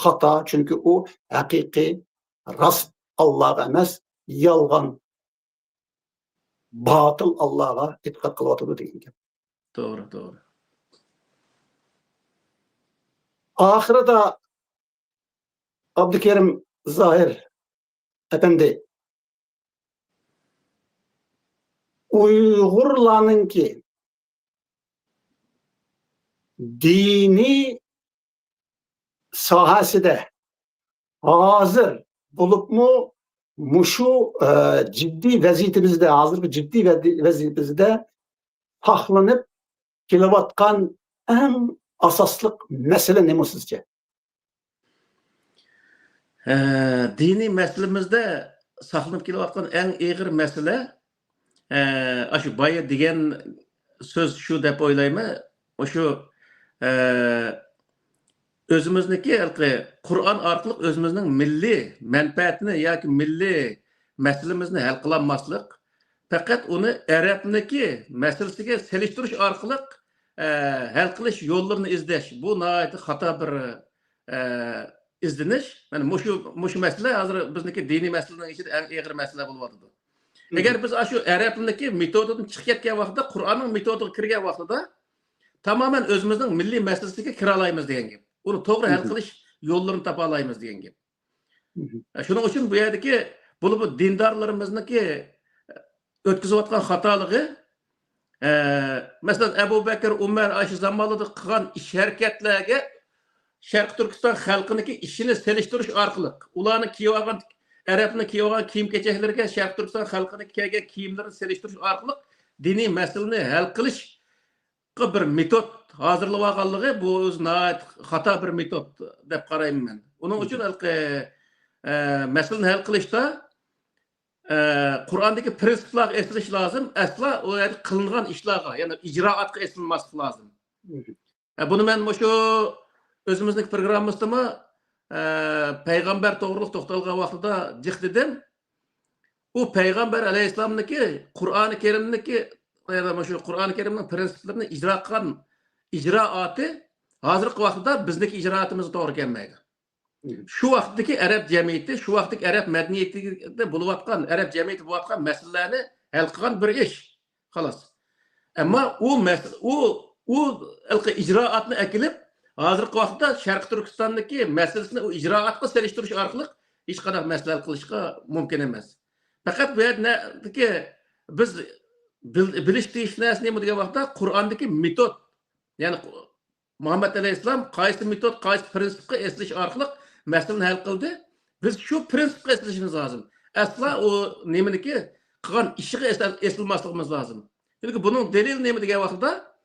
xato, chunki u haqiqiy rost Allohga emas, yolg'on batıl Allah'a e'tiqod qilyotdi degan gap. To'g'ri. Oxirida Abdukerim Zohir efendi Uyg'urlarninki diniy sohasida hozir bo'libmi mushu ciddi vaziyetimizde, hozirgi ciddi vaziyetimizde taxlanib kelayotgan eng asosli mesele nima sizce? Diniy masalaimizda saqlanib kelayotgan eng og'ir masala shu boya degan so'z shu deb o'ylayman. Shu o'zimizniki Qur'on orqali o'zimizning milliy manfaatini yoki milliy masalamizni hal qila olmaslik, faqat uni arabniki masalasiga selishtirish orqali hal qilish yo'llarini izlash. Bu nihoyatda xato bir izlanish. Mana mushu masala hozir bizniki diniy masalaning ichida eng og'ir masala bo'lyapti. Agar biz shu arabniki metodidan chiqib ketgan vaqtda, Qur'onning metodiga kirgan vaqtida tamamen o'zimizning milliy masalasiga kira olamiz degan gap. Uni to'g'ri hal qilish yo'llarini topa olamiz degan gap. Shuning uchun bu yerdagi bu dindorlarimizniki o'tkazayotgan xatoligi, masalan Abu Bakr, Umar shu zamonlarda qilgan ish harakatlarga Sharq Turkiston xalqiniki ishini selishtirish orqali, ularni kiygan arabni kiygan kiyim-kechaklarga Sharq Turkiston xalqini kiygan kiyimlarini selishtirish orqali diniy masalani hal qilish bir metod hozirlab olganligi bu o'z nihoyat xato bir metod deb qarayman men. Uning uchun masalani hal qilishda Qur'ondagi prinsiplarga esilish lozim. Asla o qilingan ishlarga, ya'ni ijroatga esilmaslik lozim. Buni men shu o'zimizning programmamizdami payg'ambar to'g'riliq to'xtalgan vaqtida jiq dedim. U payg'ambar alayhissalomniki Qur'oni Karimniki shu Qur'oni Karimning prinsiplarini ijro qilgan ijroati hozirgi vaqtda bizniki ijroatimiz to'g'ri kelmaydi. Shu vaqtdagi arab jamiyati, shu vaqtdagi arab madaniyatida bo'layotgan, arab jamiyati bo'layotgan masalalarni hal qilgan bir ish. Xolos. Ammo u ijroatni akilib, hozirgi vaqtda Sharq Turkistondagi masalasini u ijroatga selishtirish orqali hech qanday masala hal qilishga mumkin emas. Faqat bu yerdagi biz bilish deyish narsa nima degan vaqtda Qur'ondagi metod, ya'ni Muhammad alayhissalom qaysi metod, qaysi prinsipga esilish orqali masalani hal qildi. Biz şu prinsipga eslashimiz lazım. Asla o neminiki qilgan ishiga esilmasligimiz lazım. Çünkü bunun delili nima degan vaqtda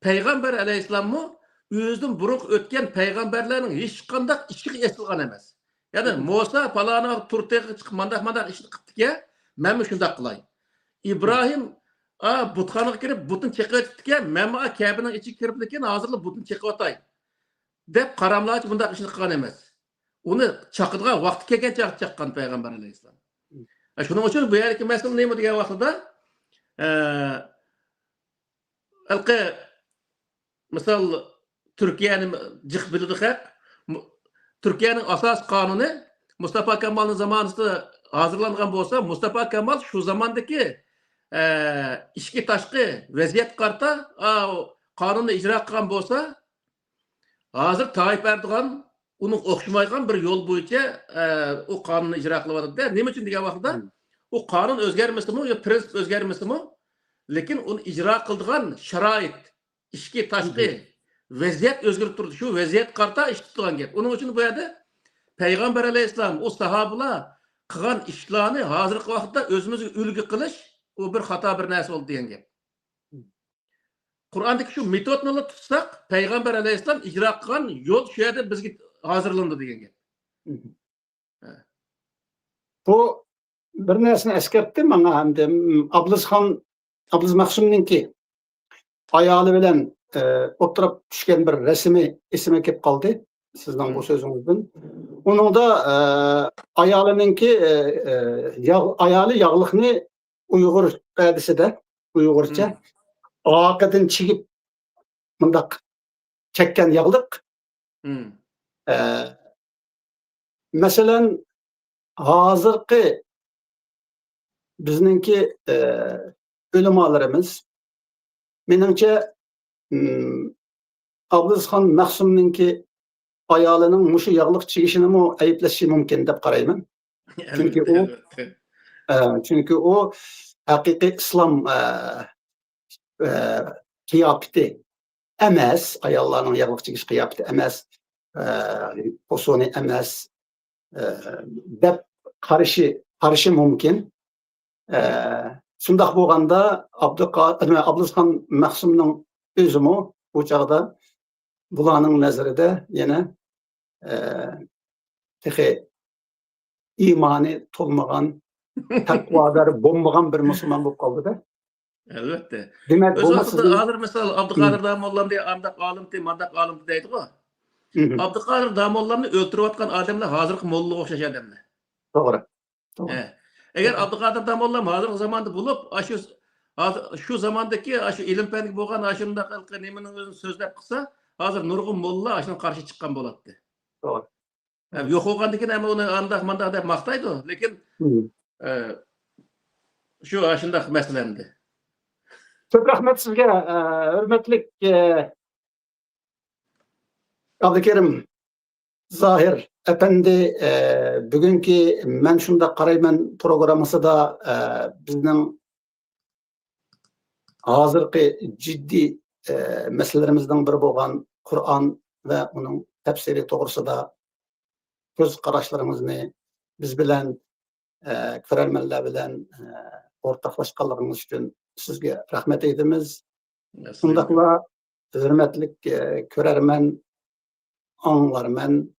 Peygamber aleyhisselamı o'zidan burun o'tgan payg'ambarlarning hech qanday ishiga esilgan emas. Ya'ni Musa palana turtega chiqib mandaq ishni qilibdi-ki, men shunday qilay. İbrahim butxonaga kirib butun cheqayotibdi-ki, men Kabening ichiga kirib lekin hozirlik butun cheqayotay deb qaramlarchi bunday ishni qilgan emas. Uni chaqirgan vaqti kelgancha chaqqan payg'ambar alayhissalom. Shuning uchun bu yerki masala nima degan vaqtida alqi misol Türkiye'nin jiq bildi haq Türkiye'nin asas kanunu Mustafa Kemal'ın zamanında hazırlangan bolsa Mustafa Kemal şu zamandaki ishki tashqi vaziyat qarta qonunni ijro qilgan bolsa hozir Tayyip Erdo'g'an uning o'xshamaydigan bir yo'l bo'yicha o qonunni ijro qilyapti. Nima uchun degan vaqtda o qonun o'zgarmasimi yo prinsip o'zgarmasimi, lekin uni ijro qiladigan sharoit ishki tashqi vaziyat o'zgarib turdi. Shu vaziyat qarta ish tutgan gap. Uning uchun bu yerda Payg'ambar alayhissalom o sahobalar qilgan ishlarni hozirgi vaqtda o'zimizga ulgu qilish o bir xato bir narsa bo'ldi degan gap. Qur'ondagi shu metodni tutsak, Payg'ambar alayhissalom ijro qilgan yo'l shu yerda bizga hozirlandi degan gap. Bu bir narsani eskartdi menga hamda Abduz Mahsumninki ayoli bilan o'tirib tushgan bir rasmi esimga kelib qoldi sizning bu so'zingizdan. Uningda ayolininki ayoli yog'liqni Uyg'ur qadisida Uyg'urcha oqidan chigib mundaq chekkan yog'liq. Masalan hozirgi bizningki ulamolarimiz menimcha Abduzxon Mahsumninki ayolining mushu yog'liq chigishini ayiblashi mumkin deb qarayman. Çünkü o haqiqiy islom qiyofati emas, ayollarning yog'liq chigish qiyofati emas, posoni emas deb qarashi mumkin. Shundaq bo'lganda Abduzxon Mahsumning o'zimi bu chaqda bularning nazarida yana iymoni to'lmagan, taqvodor bo'lmagan bir musulmon bo'lib qoldi-da. Albatta. Demak, bu hozir misol Abduqodir Damollam degan andaq olim mandaq olim deydi-ku. Abduqodir Damollamni o'ltirayotgan odamlar hozirgi mollaga o'xshash odamlar. To'g'ri. Agar Abduqodir Damollam hozirgi zamonda bo'lib, shu zamondagi shu ilm fanga bo'lgan shunday qilgan nimani o'zini so'zlab qilsa, hozir nurg'un molla shunga qarshi chiqqan bo'ladi. To'g'ri. Yo'q bo'lgandan keyin ham uni andaq deb maqtaydi, lekin shu shunday masalandi. Çok rahmet sizge, hürmetlik Abdülkerim Zahir Efendi bugünkü men şunda qarayman programısı da bizning hozirgi ciddi meselelerimizden biri bo'lgan Kur'an ve onun tefsiri to'g'risida göz qarashlarimizni biz bilan ko'rarmanlar bilan o'rtoqlashganligimiz uchun sizga rahmat aytamiz. Shundaqla hurmatli ko'rarman, anglarman,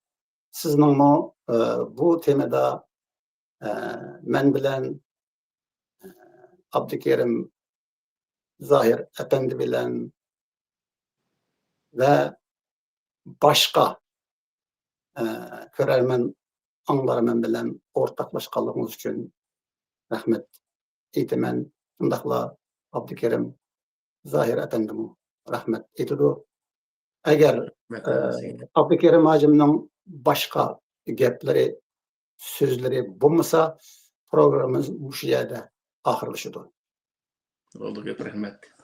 sizningmi bu temada men bilan Abdülkerim Zahir Efendi bilan ve başka ko'rarman, anglarman bilan o'rtoqlashganligimiz uchun rahmat aytaman. Shundaqla Abdülkerim Zahir Efendi'me rahmet etdi. Eğer Abdülkerim hacımның başka gapları, sözleri bo'lmasa, programımız bu yerda oxirlashadi. Oldu, rahmet.